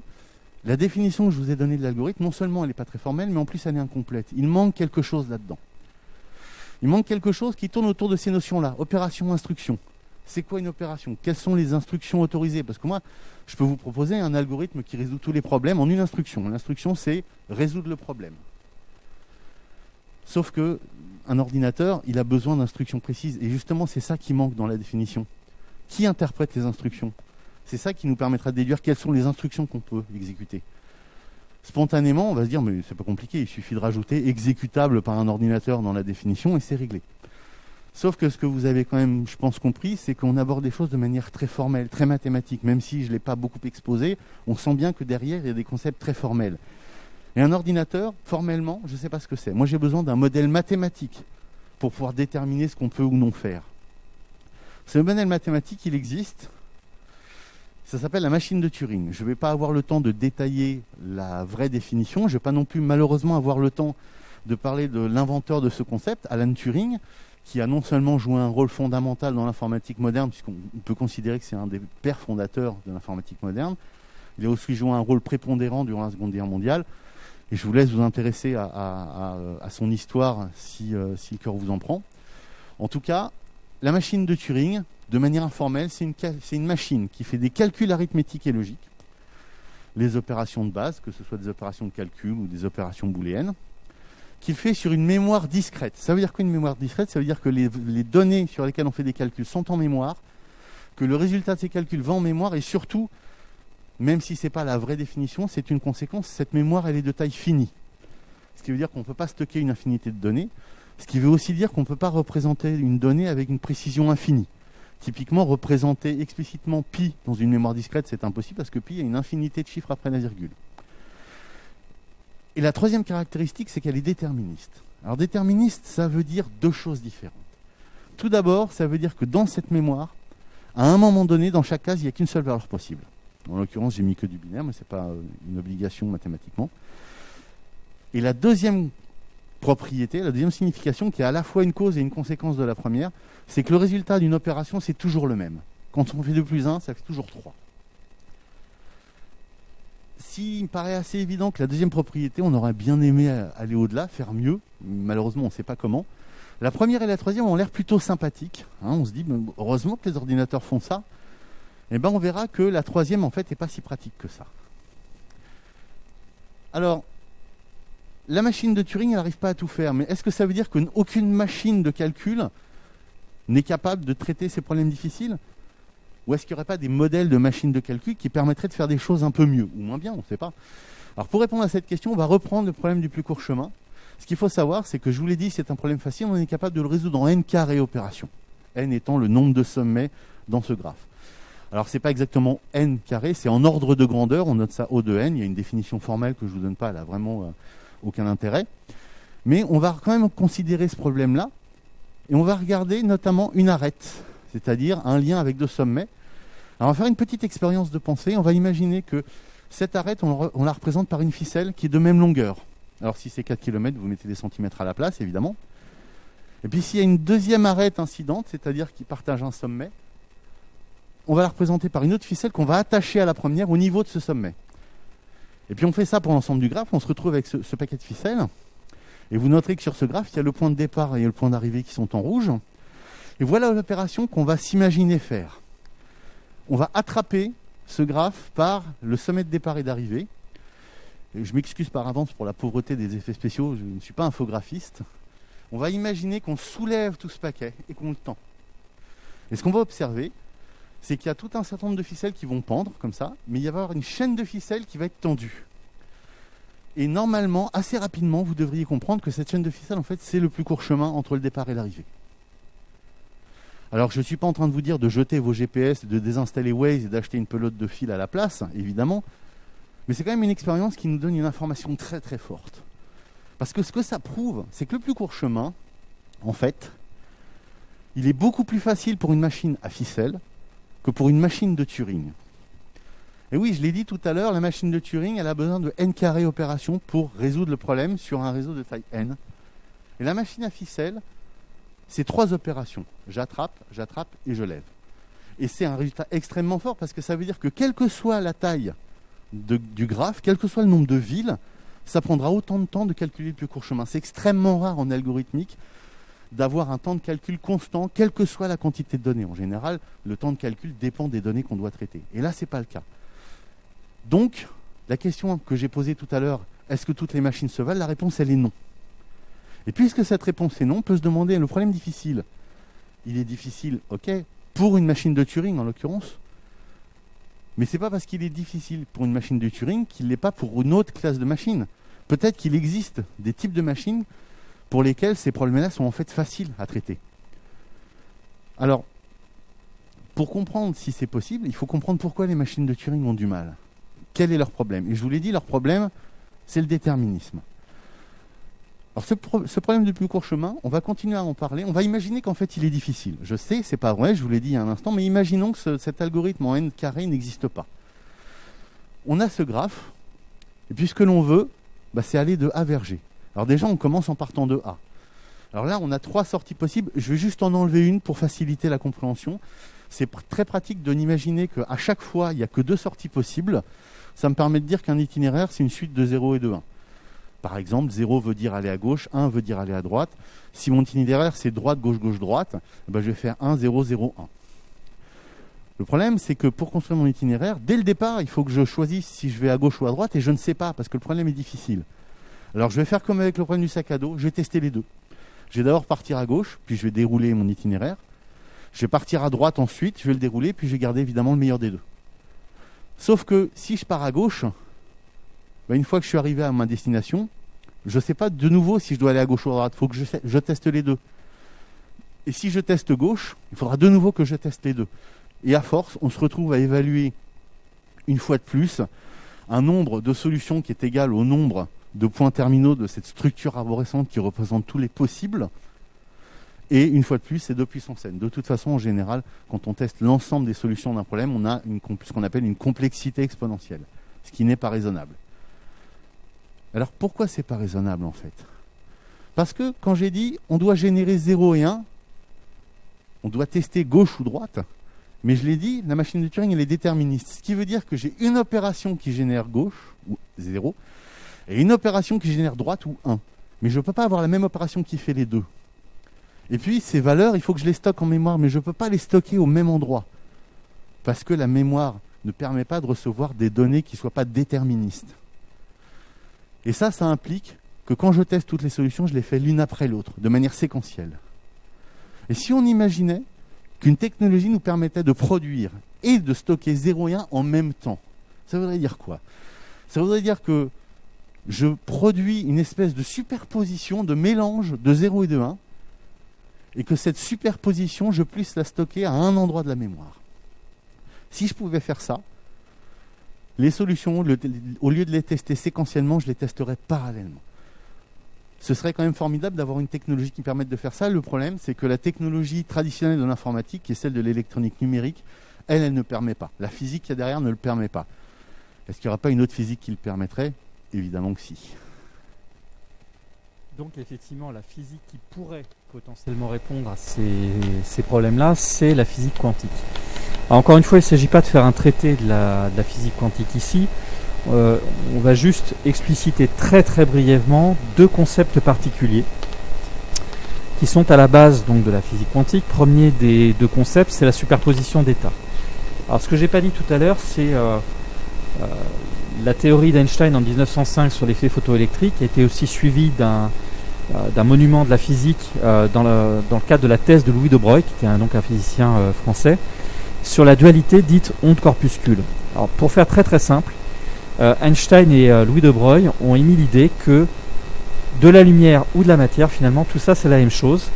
la définition que je vous ai donnée de l'algorithme, non seulement elle n'est pas très formelle, mais en plus elle est incomplète. Il manque quelque chose là-dedans. Il manque quelque chose qui tourne autour de ces notions-là. Opération, instruction. C'est quoi une opération ? Quelles sont les instructions autorisées ? Parce que moi, je peux vous proposer un algorithme qui résout tous les problèmes en une instruction. L'instruction, c'est résoudre le problème. Sauf que un ordinateur, il a besoin d'instructions précises. Et justement, c'est ça qui manque dans la définition. Qui interprète les instructions ? C'est ça qui nous permettra de déduire quelles sont les instructions qu'on peut exécuter. Spontanément, on va se dire, mais c'est pas compliqué, il suffit de rajouter exécutable par un ordinateur dans la définition et c'est réglé. Sauf que ce que vous avez quand même, je pense, compris, c'est qu'on aborde des choses de manière très formelle, très mathématique. Même si je ne l'ai pas beaucoup exposé, on sent bien que derrière, il y a des concepts très formels. Et un ordinateur, formellement, je ne sais pas ce que c'est. Moi, j'ai besoin d'un modèle mathématique pour pouvoir déterminer ce qu'on peut ou non faire. Ce modèle mathématique, il existe. Ça s'appelle la machine de Turing. Je ne vais pas avoir le temps de détailler la vraie définition. Je ne vais pas non plus, malheureusement, avoir le temps de parler de l'inventeur de ce concept, Alan Turing, qui a non seulement joué un rôle fondamental dans l'informatique moderne, puisqu'on peut considérer que c'est un des pères fondateurs de l'informatique moderne. Il a aussi joué un rôle prépondérant durant la Seconde Guerre mondiale. Et je vous laisse vous intéresser à son histoire si le cœur vous en prend. En tout cas, la machine de Turing, de manière informelle, c'est une machine qui fait des calculs arithmétiques et logiques, les opérations de base, que ce soit des opérations de calcul ou des opérations booléennes. qu'il fait sur une mémoire discrète. Ça veut dire qu'une mémoire discrète, ça veut dire que les données sur lesquelles on fait des calculs sont en mémoire, que le résultat de ces calculs va en mémoire, et surtout, même si ce n'est pas la vraie définition, c'est une conséquence, cette mémoire, elle est de taille finie. Ce qui veut dire qu'on ne peut pas stocker une infinité de données, ce qui veut aussi dire qu'on ne peut pas représenter une donnée avec une précision infinie. Typiquement, représenter explicitement pi dans une mémoire discrète, c'est impossible parce que pi a une infinité de chiffres après la virgule. Et la troisième caractéristique, c'est qu'elle est déterministe. Alors déterministe, ça veut dire deux choses différentes. Tout d'abord, ça veut dire que dans cette mémoire, à un moment donné, dans chaque case, il n'y a qu'une seule valeur possible. En l'occurrence, j'ai mis que du binaire, mais ce n'est pas une obligation mathématiquement. Et la deuxième propriété, la deuxième signification, qui est à la fois une cause et une conséquence de la première, c'est que le résultat d'une opération, c'est toujours le même. Quand on fait 2 plus 1, ça fait toujours 3. S'il me paraît assez évident que la deuxième propriété, on aurait bien aimé aller au-delà, faire mieux, malheureusement on ne sait pas comment. La première et la troisième ont l'air plutôt sympathiques. On se dit, heureusement que les ordinateurs font ça. Et ben on verra que la troisième, en fait, n'est pas si pratique que ça. Alors, la machine de Turing, elle n'arrive pas à tout faire, mais est-ce que ça veut dire qu'aucune machine de calcul n'est capable de traiter ces problèmes difficiles ? Ou est-ce qu'il n'y aurait pas des modèles de machines de calcul qui permettraient de faire des choses un peu mieux, ou moins bien, on ne sait pas. Alors pour répondre à cette question, on va reprendre le problème du plus court chemin. Ce qu'il faut savoir, c'est que je vous l'ai dit, c'est un problème facile, on est capable de le résoudre en n carré opération. N étant le nombre de sommets dans ce graphe. Alors c'est pas exactement n carré, c'est en ordre de grandeur, on note ça O de n, il y a une définition formelle que je ne vous donne pas, elle n'a vraiment aucun intérêt. Mais on va quand même considérer ce problème-là, et on va regarder notamment une arête, c'est-à-dire un lien avec 2 sommets. Alors on va faire une petite expérience de pensée. On va imaginer que cette arête, on la représente par une ficelle qui est de même longueur. Alors si c'est 4 km, vous mettez des centimètres à la place, évidemment. Et puis s'il y a une deuxième arête incidente, c'est-à-dire qui partage un sommet, on va la représenter par une autre ficelle qu'on va attacher à la première au niveau de ce sommet. Et puis on fait ça pour l'ensemble du graphe, on se retrouve avec ce paquet de ficelles. Et vous noterez que sur ce graphe, il y a le point de départ et le point d'arrivée qui sont en rouge. Et voilà l'opération qu'on va s'imaginer faire. On va attraper ce graphe par le sommet de départ et d'arrivée. Et je m'excuse par avance pour la pauvreté des effets spéciaux, je ne suis pas infographiste. On va imaginer qu'on soulève tout ce paquet et qu'on le tend. Et ce qu'on va observer, c'est qu'il y a tout un certain nombre de ficelles qui vont pendre, comme ça, mais il va y avoir une chaîne de ficelles qui va être tendue. Et normalement, assez rapidement, vous devriez comprendre que cette chaîne de ficelles, en fait, c'est le plus court chemin entre le départ et l'arrivée. Alors, je ne suis pas en train de vous dire de jeter vos GPS, de désinstaller Waze et d'acheter une pelote de fil à la place, évidemment. Mais c'est quand même une expérience qui nous donne une information très très forte. Parce que ce que ça prouve, c'est que le plus court chemin, en fait, il est beaucoup plus facile pour une machine à ficelles que pour une machine de Turing. Et oui, je l'ai dit tout à l'heure, la machine de Turing, elle a besoin de n carré opérations pour résoudre le problème sur un réseau de taille n. Et la machine à ficelles, c'est 3 opérations. J'attrape et je lève. Et c'est un résultat extrêmement fort parce que ça veut dire que quelle que soit la taille du graphe, quel que soit le nombre de villes, ça prendra autant de temps de calculer le plus court chemin. C'est extrêmement rare en algorithmique d'avoir un temps de calcul constant, quelle que soit la quantité de données. En général, le temps de calcul dépend des données qu'on doit traiter. Et là, ce n'est pas le cas. Donc, la question que j'ai posée tout à l'heure, est-ce que toutes les machines se valent ? La réponse, elle est non. Et puisque cette réponse est non, on peut se demander, le problème difficile, il est difficile, ok, pour une machine de Turing en l'occurrence, mais ce n'est pas parce qu'il est difficile pour une machine de Turing qu'il ne l'est pas pour une autre classe de machines. Peut-être qu'il existe des types de machines pour lesquels ces problèmes-là sont en fait faciles à traiter. Alors, pour comprendre si c'est possible, il faut comprendre pourquoi les machines de Turing ont du mal. Quel est leur problème ? Et je vous l'ai dit, leur problème, c'est le déterminisme. Alors ce problème du plus court chemin, on va continuer à en parler. On va imaginer qu'en fait, il est difficile. Je sais, c'est pas vrai, je vous l'ai dit il y a un instant, mais imaginons que cet algorithme en n carré n'existe pas. On a ce graphe, et puis ce que l'on veut, c'est aller de A vers G. Alors déjà, on commence en partant de A. Alors là, on a 3 sorties possibles. Je vais juste en enlever une pour faciliter la compréhension. C'est très pratique de n'imaginer qu'à chaque fois, il n'y a que 2 sorties possibles. Ça me permet de dire qu'un itinéraire, c'est une suite de 0 et de 1. Par exemple, 0 veut dire aller à gauche, 1 veut dire aller à droite. Si mon itinéraire, c'est droite, gauche, gauche, droite, je vais faire 1, 0, 0, 1. Le problème, c'est que pour construire mon itinéraire, dès le départ, il faut que je choisisse si je vais à gauche ou à droite, et je ne sais pas, parce que le problème est difficile. Alors je vais faire comme avec le problème du sac à dos, je vais tester les deux. Je vais d'abord partir à gauche, puis je vais dérouler mon itinéraire. Je vais partir à droite ensuite, je vais le dérouler, puis je vais garder évidemment le meilleur des deux. Sauf que si je pars à gauche, une fois que je suis arrivé à ma destination, je ne sais pas de nouveau si je dois aller à gauche ou à droite. Il faut que je teste les deux. Et si je teste gauche, il faudra de nouveau que je teste les deux. Et à force, on se retrouve à évaluer une fois de plus un nombre de solutions qui est égal au nombre de points terminaux de cette structure arborescente qui représente tous les possibles. Et une fois de plus, c'est 2 puissance n. De toute façon, en général, quand on teste l'ensemble des solutions d'un problème, on a ce qu'on appelle une complexité exponentielle, ce qui n'est pas raisonnable. Alors pourquoi c'est pas raisonnable en fait? Parce que quand j'ai dit on doit générer 0 et 1, on doit tester gauche ou droite, mais je l'ai dit, la machine de Turing elle est déterministe. Ce qui veut dire que j'ai une opération qui génère gauche, ou 0, et une opération qui génère droite ou 1. Mais je ne peux pas avoir la même opération qui fait les deux. Et puis ces valeurs, il faut que je les stocke en mémoire, mais je ne peux pas les stocker au même endroit. Parce que la mémoire ne permet pas de recevoir des données qui ne soient pas déterministes. Et ça implique que quand je teste toutes les solutions, je les fais l'une après l'autre, de manière séquentielle. Et si on imaginait qu'une technologie nous permettait de produire et de stocker 0 et 1 en même temps, ça voudrait dire quoi? Ça voudrait dire que je produis une espèce de superposition, de mélange de 0 et de 1, et que cette superposition, je puisse la stocker à un endroit de la mémoire. Si je pouvais faire ça, les solutions, au lieu de les tester séquentiellement, je les testerais parallèlement. Ce serait quand même formidable d'avoir une technologie qui permette de faire ça. Le problème, c'est que la technologie traditionnelle de l'informatique, qui est celle de l'électronique numérique, elle ne permet pas. La physique qu'il y a derrière ne le permet pas. Est-ce qu'il n'y aura pas une autre physique qui le permettrait? Évidemment que si. Donc effectivement, la physique qui pourrait potentiellement répondre à ces problèmes-là, c'est la physique quantique. Alors, encore une fois, il ne s'agit pas de faire un traité de la physique quantique ici. On va juste expliciter très très brièvement 2 concepts particuliers qui sont à la base donc, de la physique quantique. Premier des 2 concepts, c'est la superposition d'états. Alors ce que je n'ai pas dit tout à l'heure, c'est la théorie d'Einstein en 1905 sur l'effet photoélectrique a été aussi suivie d'un monument de la physique dans le cadre de la thèse de Louis de Broglie, qui est donc un physicien français, sur la dualité dite onde-corpuscule. Alors pour faire très très simple, Einstein et Louis de Broglie ont émis l'idée que de la lumière ou de la matière, finalement, tout ça c'est la même chose.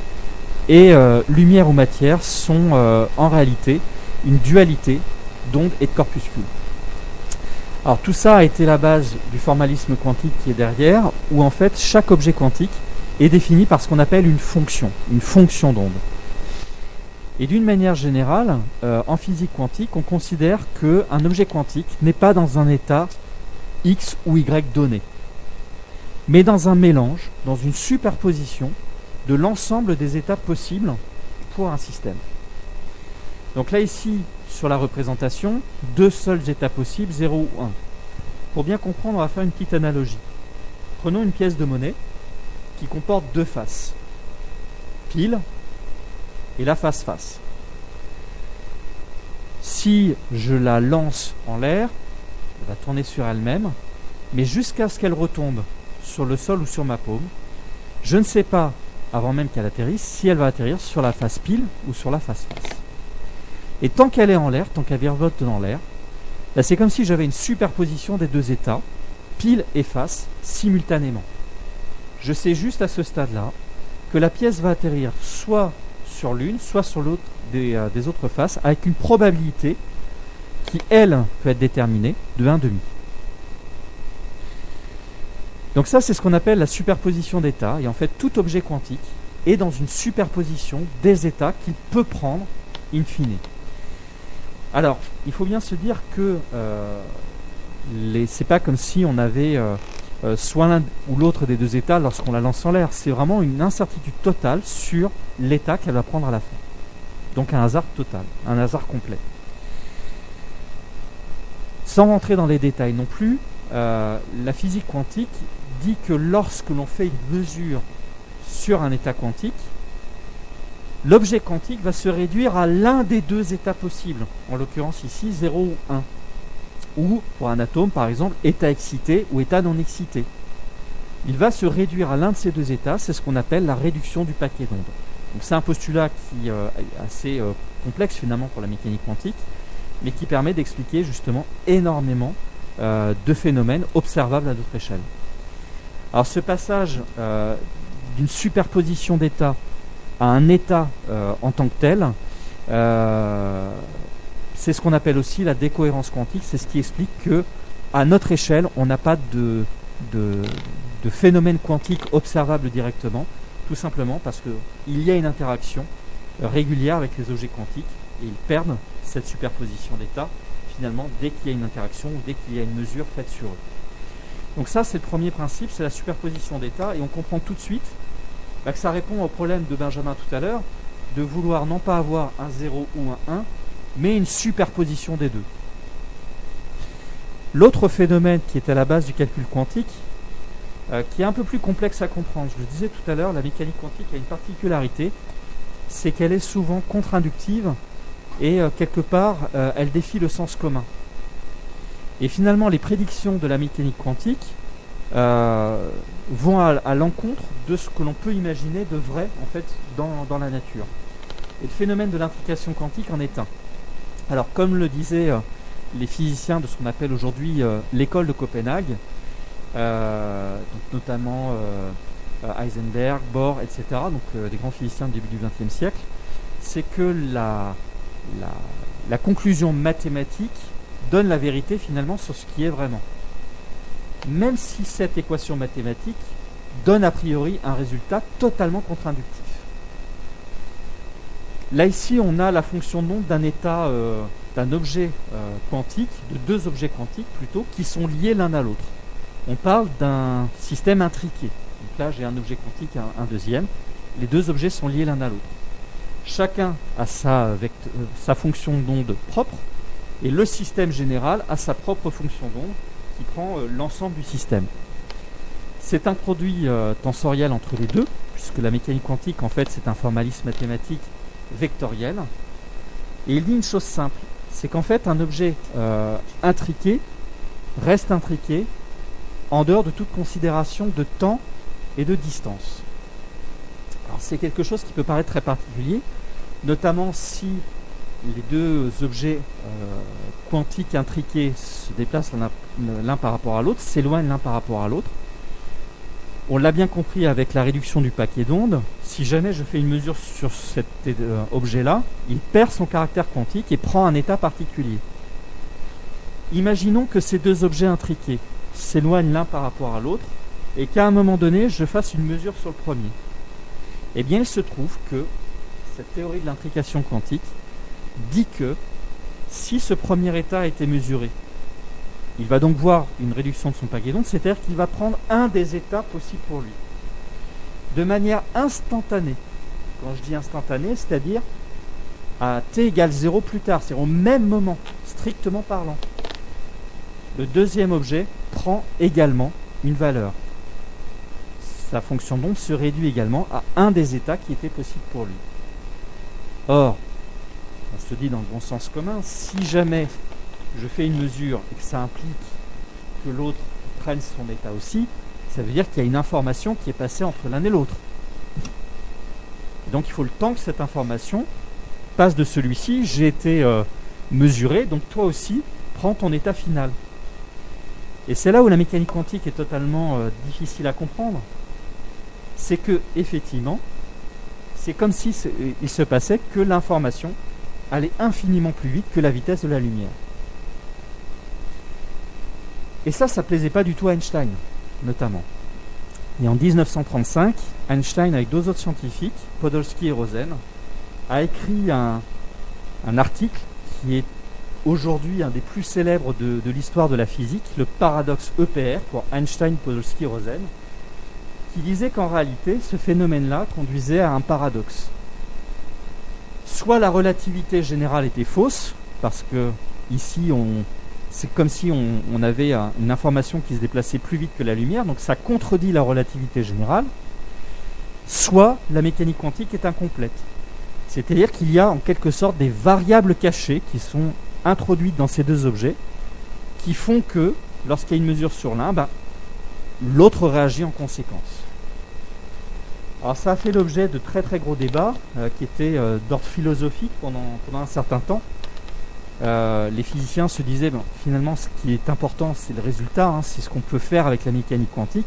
Et lumière ou matière sont en réalité une dualité d'onde et de corpuscule. Alors tout ça a été la base du formalisme quantique qui est derrière, où en fait chaque objet quantique est défini par ce qu'on appelle une fonction d'onde. Et d'une manière générale, en physique quantique, on considère qu'un objet quantique n'est pas dans un état X ou Y donné, mais dans un mélange, dans une superposition de l'ensemble des états possibles pour un système. Donc là ici, sur la représentation, 2 seuls états possibles, 0 ou 1. Pour bien comprendre, on va faire une petite analogie. Prenons une pièce de monnaie qui comporte 2 faces, pile et la face face. Si je la lance en l'air, elle va tourner sur elle-même, mais jusqu'à ce qu'elle retombe sur le sol ou sur ma paume, je ne sais pas, avant même qu'elle atterrisse, si elle va atterrir sur la face pile ou sur la face face. Et tant qu'elle est en l'air, tant qu'elle virevolte dans l'air, là c'est comme si j'avais une superposition des 2 états, pile et face, simultanément. Je sais juste à ce stade-là que la pièce va atterrir soit sur l'une, soit sur l'autre des autres faces, avec une probabilité qui, elle, peut être déterminée de 1,5. Donc ça, c'est ce qu'on appelle la superposition d'états. Et en fait, tout objet quantique est dans une superposition des états qu'il peut prendre in fine. Alors, il faut bien se dire que c'est pas comme si on avait soit l'un ou l'autre des 2 états lorsqu'on la lance en l'air. C'est vraiment une incertitude totale sur l'état qu'elle va prendre à la fin. Donc un hasard total, un hasard complet. Sans rentrer dans les détails non plus, la physique quantique dit que lorsque l'on fait une mesure sur un état quantique, l'objet quantique va se réduire à l'un des 2 états possibles, en l'occurrence ici 0 ou 1. Ou, pour un atome par exemple, état excité ou état non excité. il va se réduire à l'un de ces deux états. C'est ce qu'on appelle la réduction du paquet d'ondes. Donc c'est un postulat qui est assez complexe finalement pour la mécanique quantique, mais qui permet d'expliquer justement énormément de phénomènes observables à notre échelle. Alors ce passage d'une superposition d'états à un état en tant que tel, c'est ce qu'on appelle aussi la décohérence quantique. C'est ce qui explique que à notre échelle, on n'a pas de phénomène quantique observable directement, tout simplement parce qu'il y a une interaction régulière avec les objets quantiques et ils perdent cette superposition d'états finalement dès qu'il y a une interaction ou dès qu'il y a une mesure faite sur eux. Donc ça, c'est le premier principe, c'est la superposition d'états, et on comprend tout de suite que ça répond au problème de Benjamin tout à l'heure, de vouloir non pas avoir un 0 ou un 1, mais une superposition des deux. L'autre phénomène qui est à la base du calcul quantique, qui est un peu plus complexe à comprendre, je le disais tout à l'heure, la mécanique quantique a une particularité, c'est qu'elle est souvent contre-inductive et quelque part, elle défie le sens commun. Et finalement, les prédictions de la mécanique quantique vont à l'encontre de ce que l'on peut imaginer de vrai en fait dans la nature. Et le phénomène de l'intrication quantique en est un. Alors, comme le disaient les physiciens de ce qu'on appelle aujourd'hui l'école de Copenhague, donc notamment Heisenberg, Bohr, etc., donc des grands physiciens du début du XXe siècle, c'est que la conclusion mathématique donne la vérité finalement sur ce qui est vraiment. Même si cette équation mathématique donne a priori un résultat totalement contre-inductif. Là ici on a la fonction d'onde d'un état, d'un objet quantique, de deux objets quantiques plutôt, qui sont liés l'un à l'autre. On parle d'un système intriqué. Donc là j'ai un objet quantique, un deuxième. Les deux objets sont liés l'un à l'autre. Chacun a sa fonction d'onde propre, et le système général a sa propre fonction d'onde qui prend l'ensemble du système. C'est un produit tensoriel entre les deux, puisque la mécanique quantique, en fait, c'est un formalisme mathématique vectoriel. Et il dit une chose simple, c'est qu'en fait, un objet intriqué reste intriqué en dehors de toute considération de temps et de distance. Alors, c'est quelque chose qui peut paraître très particulier, notamment si les deux objets quantiques intriqués se déplacent l'un par rapport à l'autre, s'éloignent l'un par rapport à l'autre. On l'a bien compris avec la réduction du paquet d'ondes, si jamais je fais une mesure sur cet objet-là, il perd son caractère quantique et prend un état particulier. Imaginons que ces deux objets intriqués s'éloignent l'un par rapport à l'autre et qu'à un moment donné, je fasse une mesure sur le premier. Eh bien, il se trouve que cette théorie de l'intrication quantique dit que si ce premier état a été mesuré, il va donc voir une réduction de son paquet d'ondes, c'est-à-dire qu'il va prendre un des états possibles pour lui, de manière instantanée. Quand je dis instantanée, c'est-à-dire à t égale 0 plus tard, c'est au même moment, strictement parlant. Le deuxième objet prend également une valeur. Sa fonction d'onde se réduit également à un des états qui était possible pour lui. Or, on se dit dans le bon sens commun, si jamais je fais une mesure et que ça implique que l'autre prenne son état aussi, ça veut dire qu'il y a une information qui est passée entre l'un et l'autre. Et donc il faut le temps que cette information passe de celui-ci, j'ai été mesuré, donc toi aussi, prends ton état final. Et c'est là où la mécanique quantique est totalement difficile à comprendre. C'est que, effectivement, c'est comme si il se passait que l'information allait infiniment plus vite que la vitesse de la lumière. Et ça plaisait pas du tout à Einstein, notamment. Et en 1935, Einstein, avec deux autres scientifiques, Podolsky et Rosen, a écrit un article qui est aujourd'hui un des plus célèbres de l'histoire de la physique, le paradoxe EPR, pour Einstein, Podolsky et Rosen, qui disait qu'en réalité, ce phénomène-là conduisait à un paradoxe. Soit la relativité générale était fausse, parce que ici, c'est comme si on avait une information qui se déplaçait plus vite que la lumière, donc ça contredit la relativité générale, soit la mécanique quantique est incomplète. C'est-à-dire qu'il y a en quelque sorte des variables cachées qui sont introduites dans ces deux objets, qui font que, lorsqu'il y a une mesure sur l'un, l'autre réagit en conséquence. Alors ça a fait l'objet de très très gros débats qui étaient d'ordre philosophique pendant un certain temps. Les physiciens se disaient, finalement ce qui est important c'est le résultat, c'est ce qu'on peut faire avec la mécanique quantique,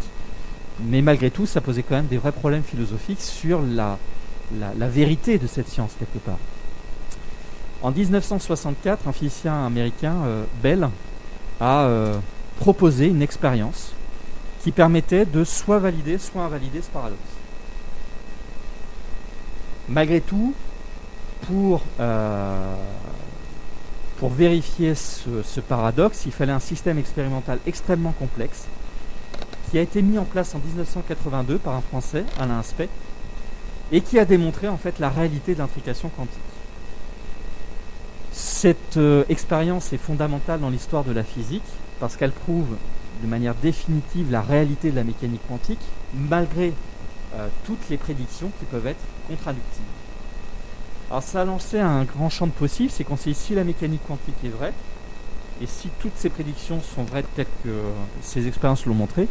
mais malgré tout ça posait quand même des vrais problèmes philosophiques sur la vérité de cette science quelque part. En 1964, un physicien américain, Bell, a proposé une expérience qui permettait de soit valider, soit invalider ce paradoxe. Malgré tout, pour vérifier ce paradoxe, il fallait un système expérimental extrêmement complexe qui a été mis en place en 1982 par un Français, Alain Aspect, et qui a démontré en fait la réalité de l'intrication quantique. Cette expérience est fondamentale dans l'histoire de la physique parce qu'elle prouve de manière définitive la réalité de la mécanique quantique malgré toutes les prédictions qui peuvent être contradictives. Alors ça a lancé un grand champ de possibles, c'est qu'on sait si la mécanique quantique est vraie et si toutes ces prédictions sont vraies telles que ces expériences l'ont montré,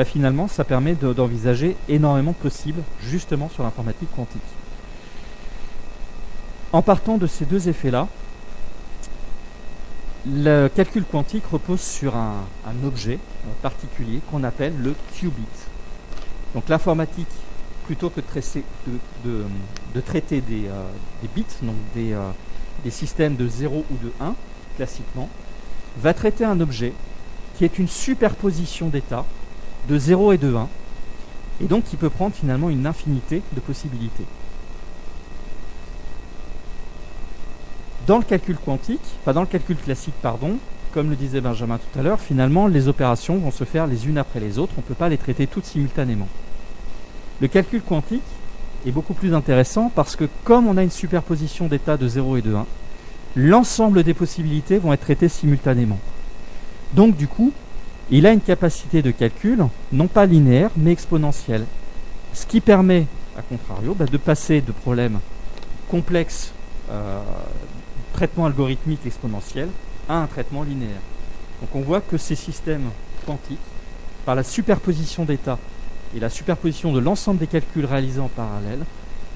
finalement ça permet d'envisager énormément de possibles justement sur l'informatique quantique. En partant de ces deux effets-là, le calcul quantique repose sur un objet particulier qu'on appelle le qubit. Donc l'informatique, plutôt que de traiter des bits, donc des systèmes de 0 ou de 1, classiquement, va traiter un objet qui est une superposition d'états de 0 et de 1, et donc qui peut prendre finalement une infinité de possibilités. Dans le calcul quantique, dans le calcul classique, comme le disait Benjamin tout à l'heure, finalement, les opérations vont se faire les unes après les autres. On ne peut pas les traiter toutes simultanément. Le calcul quantique est beaucoup plus intéressant parce que comme on a une superposition d'états de 0 et de 1, l'ensemble des possibilités vont être traitées simultanément. Donc du coup, il a une capacité de calcul, non pas linéaire, mais exponentielle. Ce qui permet, à contrario, de passer de problèmes complexes, traitement algorithmique exponentiel, à un traitement linéaire. Donc on voit que ces systèmes quantiques, par la superposition d'états et la superposition de l'ensemble des calculs réalisés en parallèle,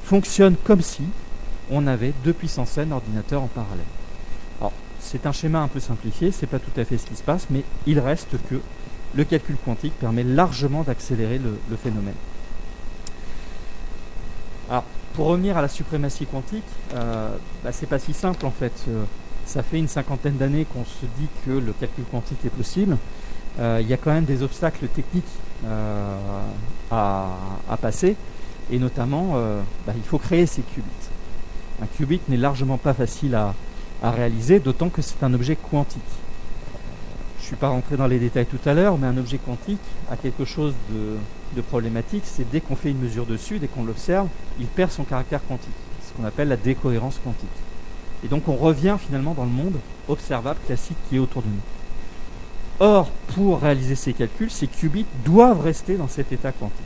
fonctionnent comme si on avait 2 puissance n ordinateurs en parallèle. Alors, c'est un schéma un peu simplifié, c'est pas tout à fait ce qui se passe, mais il reste que le calcul quantique permet largement d'accélérer le phénomène. Alors, pour revenir à la suprématie quantique, c'est pas si simple en fait. Ça fait une 50aine d'années qu'on se dit que le calcul quantique est possible. Il y a quand même des obstacles techniques à passer, et notamment, il faut créer ces qubits. Un qubit n'est largement pas facile à réaliser, d'autant que c'est un objet quantique. Je ne suis pas rentré dans les détails tout à l'heure, mais un objet quantique a quelque chose de problématique, c'est dès qu'on fait une mesure dessus, dès qu'on l'observe, il perd son caractère quantique, ce qu'on appelle la décohérence quantique. Et donc on revient finalement dans le monde observable classique qui est autour de nous. Or, pour réaliser ces calculs, ces qubits doivent rester dans cet état quantique.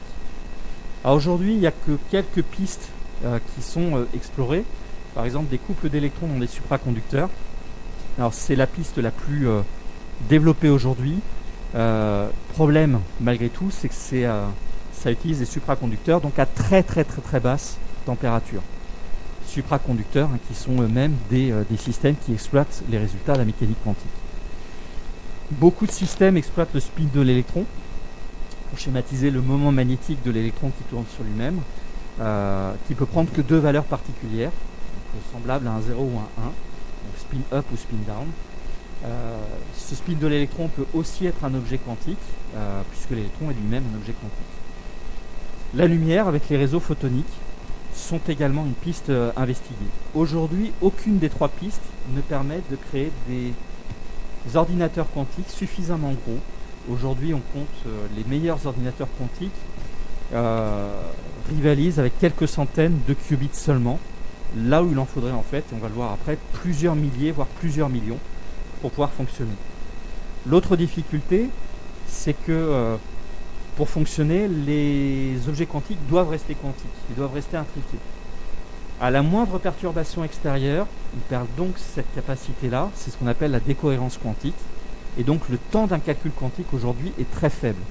Alors aujourd'hui, il n'y a que quelques pistes qui sont explorées, par exemple des couples d'électrons dans des supraconducteurs. Alors c'est la piste la plus développée aujourd'hui. Problème malgré tout, c'est que ça utilise des supraconducteurs donc à très basse température. Supraconducteurs qui sont eux-mêmes des systèmes qui exploitent les résultats de la mécanique quantique. Beaucoup de systèmes exploitent le spin de l'électron pour schématiser le moment magnétique de l'électron qui tourne sur lui-même, qui peut prendre que 2 valeurs particulières, donc semblables à un 0 ou un 1, donc spin up ou spin down. Ce spin de l'électron peut aussi être un objet quantique, puisque l'électron est lui-même un objet quantique. La lumière avec les réseaux photoniques sont également une piste investiguée. Aujourd'hui, aucune des 3 pistes ne permet de créer des ordinateurs quantiques suffisamment gros. Aujourd'hui, on compte les meilleurs ordinateurs quantiques rivalisent avec quelques centaines de qubits seulement, là où il en faudrait en fait, et on va le voir après, plusieurs milliers, voire plusieurs millions pour pouvoir fonctionner. L'autre difficulté, c'est que pour fonctionner, les objets quantiques doivent rester quantiques, ils doivent rester intriqués. À la moindre perturbation extérieure, ils perdent donc cette capacité-là, c'est ce qu'on appelle la décohérence quantique, et donc le temps d'un calcul quantique aujourd'hui est très faible.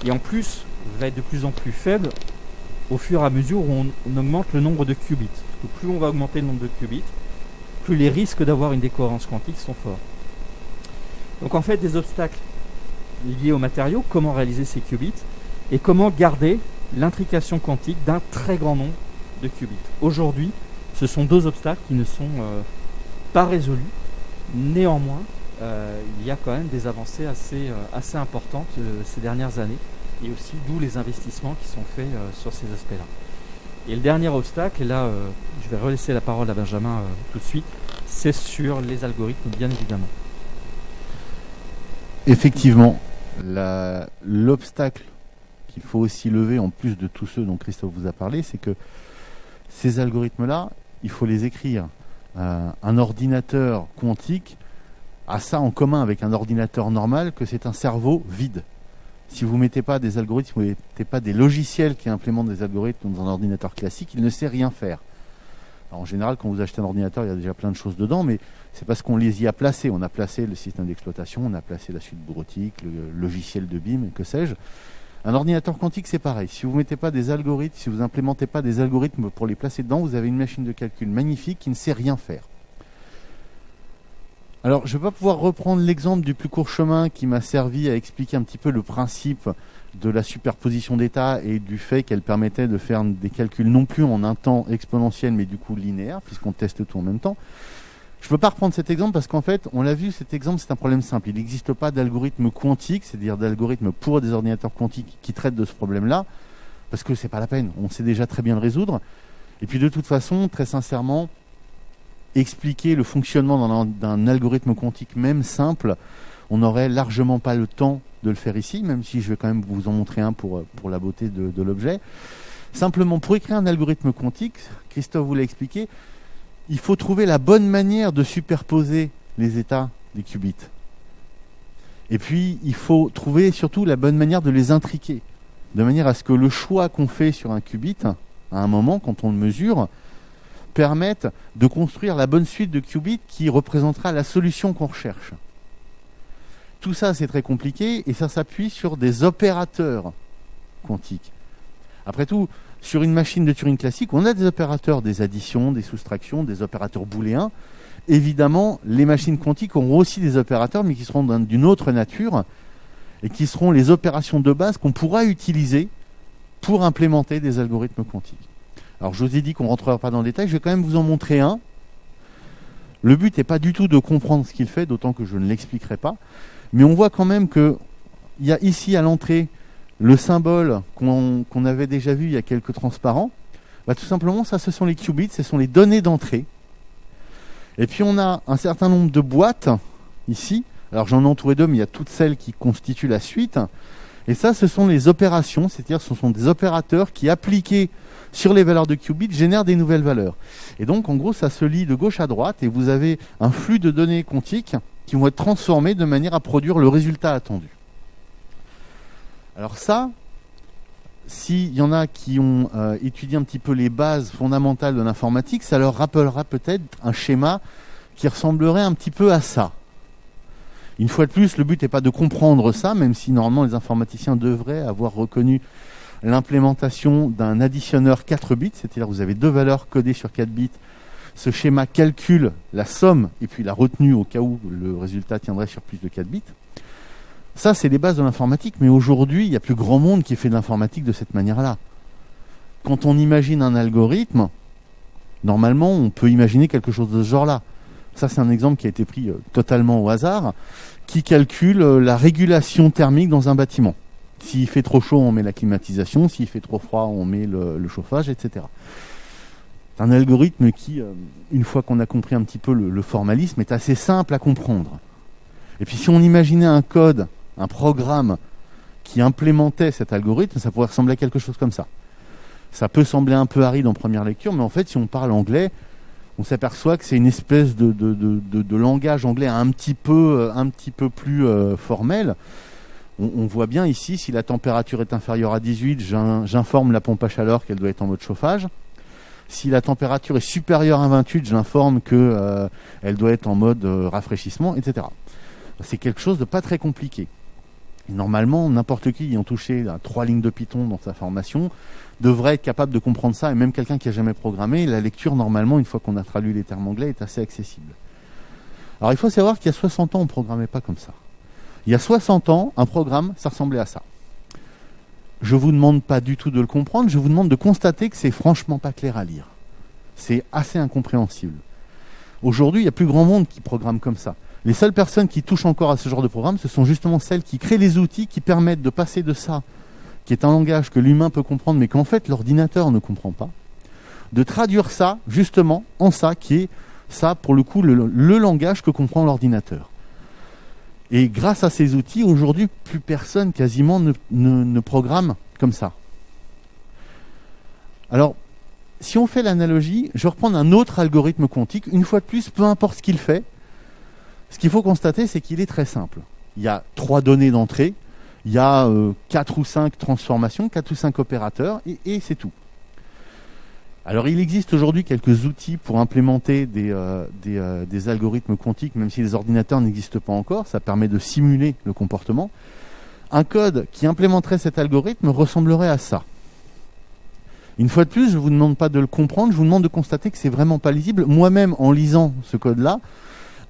et en plus va être de plus en plus faible au fur et à mesure où on augmente le nombre de qubits. Parce que plus on va augmenter le nombre de qubits, plus les risques d'avoir une décohérence quantique sont forts. Donc en fait, des obstacles liés aux matériaux, comment réaliser ces qubits et comment garder l'intrication quantique d'un très grand nombre de qubits. Aujourd'hui, ce sont 2 obstacles qui ne sont pas résolus. Néanmoins, il y a quand même des avancées assez importantes ces dernières années, et aussi d'où les investissements qui sont faits sur ces aspects-là. Et le dernier obstacle, et là je vais relaisser la parole à Benjamin tout de suite, c'est sur les algorithmes, bien évidemment. Effectivement, l'obstacle qu'il faut aussi lever, en plus de tous ceux dont Christophe vous a parlé, c'est que ces algorithmes-là, il faut les écrire. Un ordinateur quantique a ça en commun avec un ordinateur normal, que c'est un cerveau vide. Si vous ne mettez pas des algorithmes, si vous ne mettez pas des logiciels qui implémentent des algorithmes dans un ordinateur classique, il ne sait rien faire. Alors, en général, quand vous achetez un ordinateur, il y a déjà plein de choses dedans, mais c'est parce qu'on les y a placés. On a placé le système d'exploitation, on a placé la suite bureautique, le logiciel de BIM, que sais-je. Un ordinateur quantique, c'est pareil. Si vous ne mettez pas des algorithmes, si vous n'implémentez pas des algorithmes pour les placer dedans, vous avez une machine de calcul magnifique qui ne sait rien faire. Alors, je ne vais pas pouvoir reprendre l'exemple du plus court chemin qui m'a servi à expliquer un petit peu le principe de la superposition d'états et du fait qu'elle permettait de faire des calculs non plus en un temps exponentiel, mais du coup linéaire, puisqu'on teste tout en même temps. Je ne peux pas reprendre cet exemple parce qu'en fait, on l'a vu, cet exemple, c'est un problème simple. Il n'existe pas d'algorithme quantique, c'est-à-dire d'algorithme pour des ordinateurs quantiques qui traitent de ce problème-là, parce que c'est pas la peine. On sait déjà très bien le résoudre. Et puis de toute façon, très sincèrement, expliquer le fonctionnement d'un algorithme quantique, même simple, on n'aurait largement pas le temps de le faire ici, même si je vais quand même vous en montrer un pour la beauté de l'objet. Simplement, pour écrire un algorithme quantique, Christophe vous l'a expliqué, il faut trouver la bonne manière de superposer les états des qubits. Et puis, il faut trouver surtout la bonne manière de les intriquer, de manière à ce que le choix qu'on fait sur un qubit, à un moment, quand on le mesure, permette de construire la bonne suite de qubits qui représentera la solution qu'on recherche. Tout ça, c'est très compliqué et ça s'appuie sur des opérateurs quantiques. Après tout, sur une machine de Turing classique, on a des opérateurs, des additions, des soustractions, des opérateurs booléens. Évidemment, les machines quantiques auront aussi des opérateurs, mais qui seront d'une autre nature et qui seront les opérations de base qu'on pourra utiliser pour implémenter des algorithmes quantiques. Alors, je vous ai dit qu'on ne rentrera pas dans le détail, je vais quand même vous en montrer un. Le but n'est pas du tout de comprendre ce qu'il fait, d'autant que je ne l'expliquerai pas. Mais on voit quand même qu'il y a ici à l'entrée le symbole qu'on avait déjà vu il y a quelques transparents. Tout simplement, ça, ce sont les qubits, ce sont les données d'entrée. Et puis, on a un certain nombre de boîtes ici. Alors, j'en ai entouré 2, mais il y a toutes celles qui constituent la suite. Et ça, ce sont les opérations, c'est-à-dire ce sont des opérateurs qui, appliqués sur les valeurs de qubits, génèrent des nouvelles valeurs. Et donc, en gros, ça se lit de gauche à droite et vous avez un flux de données quantiques qui vont être transformées de manière à produire le résultat attendu. Alors ça, s'il y en a qui ont étudié un petit peu les bases fondamentales de l'informatique, ça leur rappellera peut-être un schéma qui ressemblerait un petit peu à ça. Une fois de plus, le but n'est pas de comprendre ça, même si normalement les informaticiens devraient avoir reconnu l'implémentation d'un additionneur 4 bits, c'est-à-dire vous avez 2 valeurs codées sur 4 bits. Ce schéma calcule la somme et puis la retenue au cas où le résultat tiendrait sur plus de 4 bits. Ça, c'est les bases de l'informatique, mais aujourd'hui, il n'y a plus grand monde qui fait de l'informatique de cette manière-là. Quand on imagine un algorithme, normalement, on peut imaginer quelque chose de ce genre-là. Ça, c'est un exemple qui a été pris totalement au hasard, qui calcule la régulation thermique dans un bâtiment. S'il fait trop chaud, on met la climatisation. S'il fait trop froid, on met le chauffage, etc. C'est un algorithme qui, une fois qu'on a compris un petit peu le formalisme, est assez simple à comprendre. Et puis si on imaginait un code, un programme qui implémentait cet algorithme, ça pourrait ressembler à quelque chose comme ça. Ça peut sembler un peu aride en première lecture, mais en fait, si on parle anglais, on s'aperçoit que c'est une espèce de langage anglais un petit peu plus formel. On voit bien ici, si la température est inférieure à 18, j'informe la pompe à chaleur qu'elle doit être en mode chauffage. Si la température est supérieure à 28, j'informe qu'elle doit être en mode rafraîchissement, etc. C'est quelque chose de pas très compliqué. Et normalement, n'importe qui ayant touché à 3 lignes de Python dans sa formation devrait être capable de comprendre ça, et même quelqu'un qui n'a jamais programmé, la lecture, normalement, une fois qu'on a traduit les termes anglais, est assez accessible. Alors il faut savoir qu'il y a 60 ans, on ne programmait pas comme ça. Il y a 60 ans, un programme, ça ressemblait à ça. Je ne vous demande pas du tout de le comprendre, je vous demande de constater que c'est franchement pas clair à lire. C'est assez incompréhensible. Aujourd'hui, il y a plus grand monde qui programme comme ça. Les seules personnes qui touchent encore à ce genre de programme, ce sont justement celles qui créent les outils qui permettent de passer de ça, qui est un langage que l'humain peut comprendre, mais qu'en fait l'ordinateur ne comprend pas, de traduire ça justement en ça, qui est ça, pour le coup, le langage que comprend l'ordinateur. Et grâce à ces outils, aujourd'hui, plus personne quasiment ne programme comme ça. Alors, si on fait l'analogie, je vais reprendre un autre algorithme quantique. Une fois de plus, peu importe ce qu'il fait, ce qu'il faut constater, c'est qu'il est très simple. Il y a 3 données d'entrée, il y a 4 ou 5 transformations, 4 ou 5 opérateurs, et c'est tout. Alors il existe aujourd'hui quelques outils pour implémenter des algorithmes quantiques, même si les ordinateurs n'existent pas encore. Ça permet de simuler le comportement. Un code qui implémenterait cet algorithme ressemblerait à ça. Une fois de plus, je ne vous demande pas de le comprendre, je vous demande de constater que c'est vraiment pas lisible. Moi-même, en lisant ce code-là,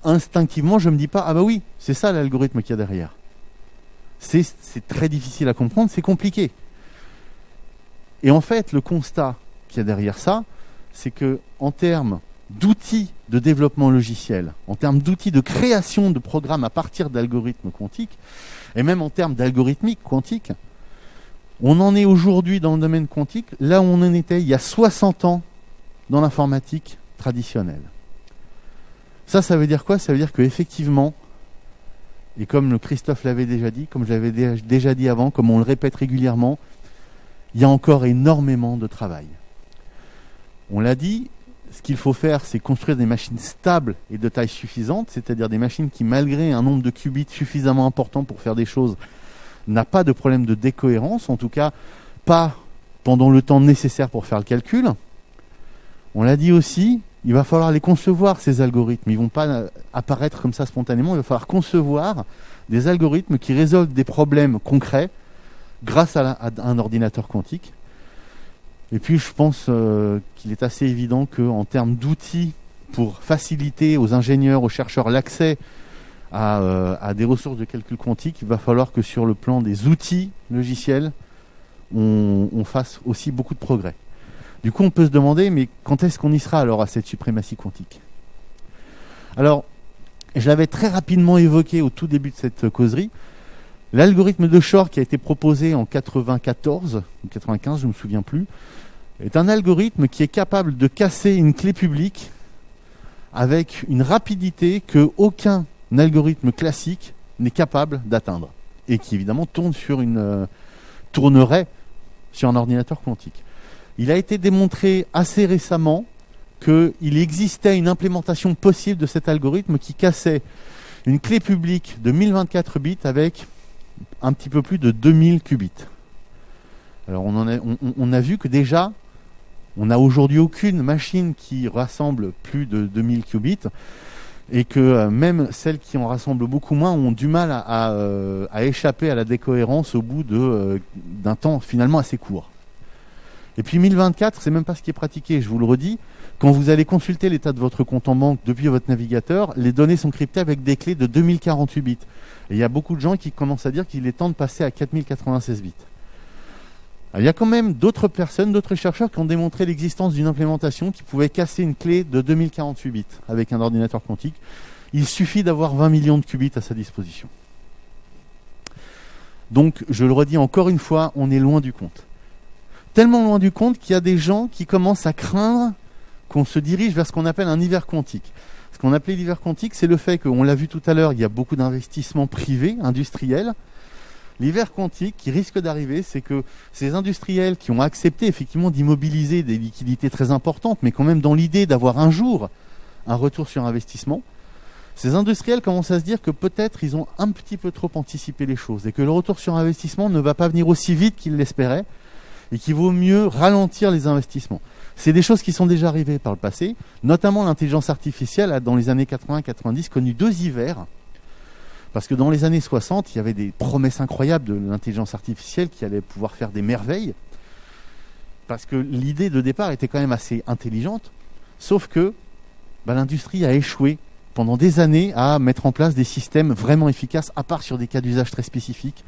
instinctivement, je ne me dis pas « Ah bah oui, c'est ça l'algorithme qu'il y a derrière ». C'est très difficile à comprendre, c'est compliqué. Et en fait, le constat qu'il y a derrière ça, c'est que en termes d'outils de développement logiciel, en termes d'outils de création de programmes à partir d'algorithmes quantiques, et même en termes d'algorithmique quantique, on en est aujourd'hui dans le domaine quantique là où on en était il y a 60 ans dans l'informatique traditionnelle. Ça veut dire quoi? Ça veut dire qu'effectivement, et comme le Christophe l'avait déjà dit, comme je l'avais déjà dit avant, comme on le répète régulièrement, il y a encore énormément de travail. On l'a dit, ce qu'il faut faire, c'est construire des machines stables et de taille suffisante, c'est-à-dire des machines qui, malgré un nombre de qubits suffisamment important pour faire des choses, n'a pas de problème de décohérence, en tout cas pas pendant le temps nécessaire pour faire le calcul. On l'a dit aussi, il va falloir les concevoir, ces algorithmes. Ils ne vont pas apparaître comme ça spontanément, il va falloir concevoir des algorithmes qui résolvent des problèmes concrets grâce à un ordinateur quantique. Et puis je pense qu'il est assez évident qu'en termes d'outils pour faciliter aux ingénieurs, aux chercheurs l'accès à des ressources de calcul quantique, il va falloir que sur le plan des outils logiciels, on fasse aussi beaucoup de progrès. Du coup, on peut se demander, mais quand est-ce qu'on y sera alors à cette suprématie quantique? Alors, je l'avais très rapidement évoqué au tout début de cette causerie. L'algorithme de Shor qui a été proposé en 94 ou 95, je ne me souviens plus, est un algorithme qui est capable de casser une clé publique avec une rapidité que aucun algorithme classique n'est capable d'atteindre et qui évidemment tournerait sur un ordinateur quantique. Il a été démontré assez récemment qu'il existait une implémentation possible de cet algorithme qui cassait une clé publique de 1024 bits avec un petit peu plus de 2000 qubits. Alors on a vu que déjà, on n'a aujourd'hui aucune machine qui rassemble plus de 2000 qubits et que même celles qui en rassemblent beaucoup moins ont du mal à échapper à la décohérence au bout d'un temps finalement assez court. Et puis 1024, c'est même pas ce qui est pratiqué, je vous le redis. Quand vous allez consulter l'état de votre compte en banque depuis votre navigateur, les données sont cryptées avec des clés de 2048 bits. Et il y a beaucoup de gens qui commencent à dire qu'il est temps de passer à 4096 bits. Alors, il y a quand même d'autres personnes, d'autres chercheurs qui ont démontré l'existence d'une implémentation qui pouvait casser une clé de 2048 bits avec un ordinateur quantique. Il suffit d'avoir 20 millions de qubits à sa disposition. Donc, je le redis encore une fois, on est loin du compte. Tellement loin du compte qu'il y a des gens qui commencent à craindre qu'on se dirige vers ce qu'on appelle un hiver quantique. Ce qu'on appelait l'hiver quantique, c'est le fait qu'on l'a vu tout à l'heure, il y a beaucoup d'investissements privés, industriels. L'hiver quantique qui risque d'arriver, c'est que ces industriels qui ont accepté effectivement d'immobiliser des liquidités très importantes, mais quand même dans l'idée d'avoir un jour un retour sur investissement, ces industriels commencent à se dire que peut-être ils ont un petit peu trop anticipé les choses et que le retour sur investissement ne va pas venir aussi vite qu'ils l'espéraient et qu'il vaut mieux ralentir les investissements. C'est des choses qui sont déjà arrivées par le passé, notamment l'intelligence artificielle a dans les années 80-90 connu 2 hivers Parce que dans les années 60, il y avait des promesses incroyables de l'intelligence artificielle qui allait pouvoir faire des merveilles. Parce que l'idée de départ était quand même assez intelligente, sauf que l'industrie a échoué pendant des années à mettre en place des systèmes vraiment efficaces, à part sur des cas d'usage très spécifiques.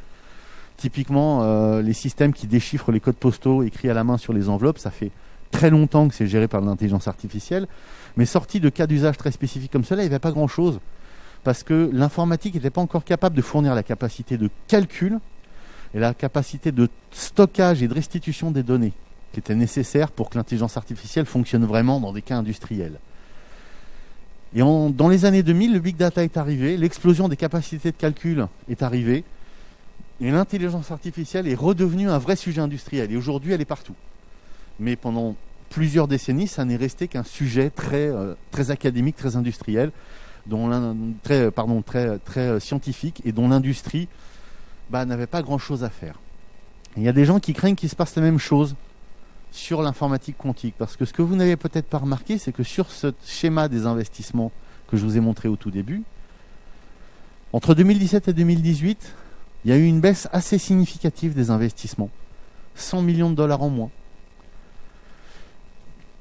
Typiquement, les systèmes qui déchiffrent les codes postaux écrits à la main sur les enveloppes, ça fait très longtemps que c'est géré par l'intelligence artificielle, mais sorti de cas d'usage très spécifiques comme cela, il n'y avait pas grand-chose, parce que l'informatique n'était pas encore capable de fournir la capacité de calcul et la capacité de stockage et de restitution des données qui étaient nécessaires pour que l'intelligence artificielle fonctionne vraiment dans des cas industriels. Et dans les années 2000, le big data est arrivé, l'explosion des capacités de calcul est arrivée, et l'intelligence artificielle est redevenue un vrai sujet industriel. Et aujourd'hui, elle est partout. Mais pendant plusieurs décennies, ça n'est resté qu'un sujet très académique, très industriel, très scientifique, et dont l'industrie n'avait pas grand-chose à faire. Et il y a des gens qui craignent qu'il se passe la même chose sur l'informatique quantique. Parce que ce que vous n'avez peut-être pas remarqué, c'est que sur ce schéma des investissements que je vous ai montré au tout début, entre 2017 et 2018, il y a eu une baisse assez significative des investissements. 100 millions de dollars en moins.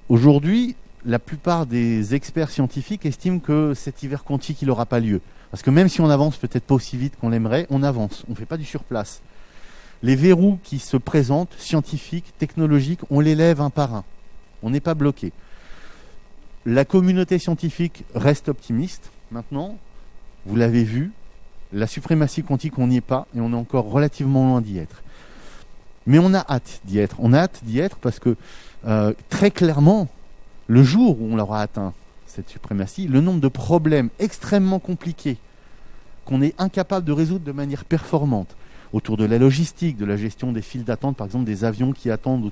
Aujourd'hui, la plupart des experts scientifiques estiment que cet hiver quantique, il n'aura pas lieu. Parce que même si on avance peut-être pas aussi vite qu'on l'aimerait, on avance, on ne fait pas du surplace. Les verrous qui se présentent, scientifiques, technologiques, on les lève un par un. On n'est pas bloqué. La communauté scientifique reste optimiste. Maintenant, vous l'avez vu, la suprématie quantique, on n'y est pas et on est encore relativement loin d'y être. Mais on a hâte d'y être. On a hâte d'y être parce que très clairement, le jour où on l'aura atteint, cette suprématie, le nombre de problèmes extrêmement compliqués qu'on est incapable de résoudre de manière performante, autour de la logistique, de la gestion des files d'attente, par exemple des avions qui attendent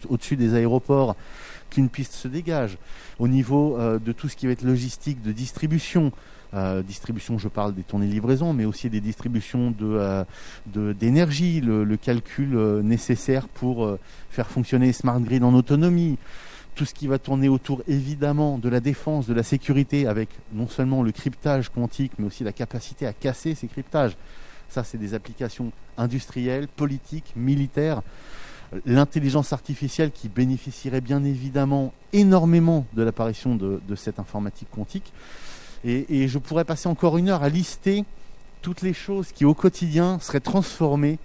au-dessus des aéroports, qu'une piste se dégage, au niveau de tout ce qui va être logistique, de distribution, je parle des tournées-livraisons, mais aussi des distributions d'énergie, le calcul nécessaire pour faire fonctionner les smart grids en autonomie, tout ce qui va tourner autour évidemment de la défense, de la sécurité, avec non seulement le cryptage quantique, mais aussi la capacité à casser ces cryptages. Ça, c'est des applications industrielles, politiques, militaires. L'intelligence artificielle qui bénéficierait bien évidemment énormément de l'apparition de cette informatique quantique. Et je pourrais passer encore une heure à lister toutes les choses qui au quotidien seraient transformées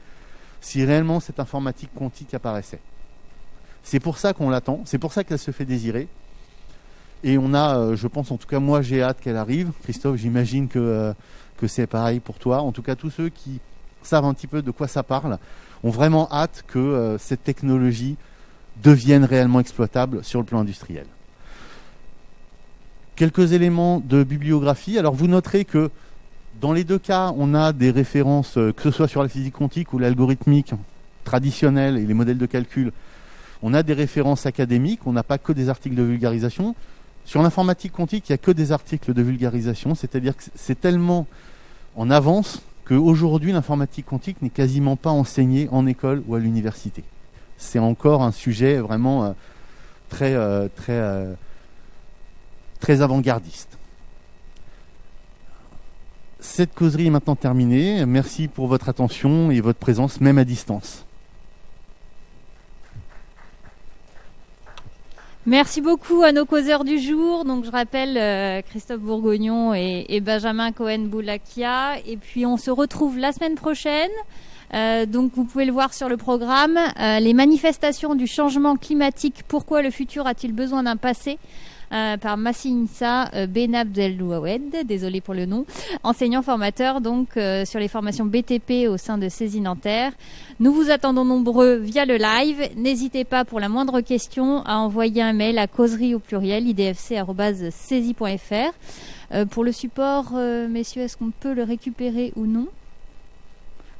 si réellement cette informatique quantique apparaissait. C'est pour ça qu'on l'attend, c'est pour ça qu'elle se fait désirer. Et on a, je pense, en tout cas moi j'ai hâte qu'elle arrive. Christophe, j'imagine que c'est pareil pour toi. En tout cas, tous ceux qui savent un petit peu de quoi ça parle ont vraiment hâte que cette technologie devienne réellement exploitable sur le plan industriel. Quelques éléments de bibliographie. Alors vous noterez que dans les deux cas, on a des références, que ce soit sur la physique quantique ou l'algorithmique traditionnelle et les modèles de calcul, on a des références académiques, on n'a pas que des articles de vulgarisation. Sur l'informatique quantique, il n'y a que des articles de vulgarisation, c'est-à-dire que c'est tellement en avance qu'aujourd'hui, l'informatique quantique n'est quasiment pas enseignée en école ou à l'université. C'est encore un sujet vraiment très avant-gardiste. Cette causerie est maintenant terminée. Merci pour votre attention et votre présence, même à distance. Merci beaucoup à nos causeurs du jour. Donc je rappelle Christophe Bourgognon et Benjamin Cohen-Boulakia. Et puis on se retrouve la semaine prochaine. Donc vous pouvez le voir sur le programme. Les manifestations du changement climatique. Pourquoi le futur a-t-il besoin d'un passé par Massinissa Benabdelouawed, désolé pour le nom, enseignant formateur donc sur les formations BTP au sein de CESI Nanterre. Nous vous attendons nombreux via le live. N'hésitez pas pour la moindre question à envoyer un mail à causerie au pluriel idfc@cesi.fr. Pour le support, messieurs, est-ce qu'on peut le récupérer ou non ?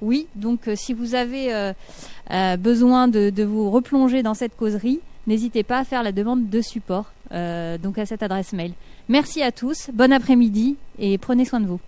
Oui, donc si vous avez besoin de vous replonger dans cette causerie, n'hésitez pas à faire la demande de support donc à cette adresse mail. Merci à tous, bon après-midi et prenez soin de vous.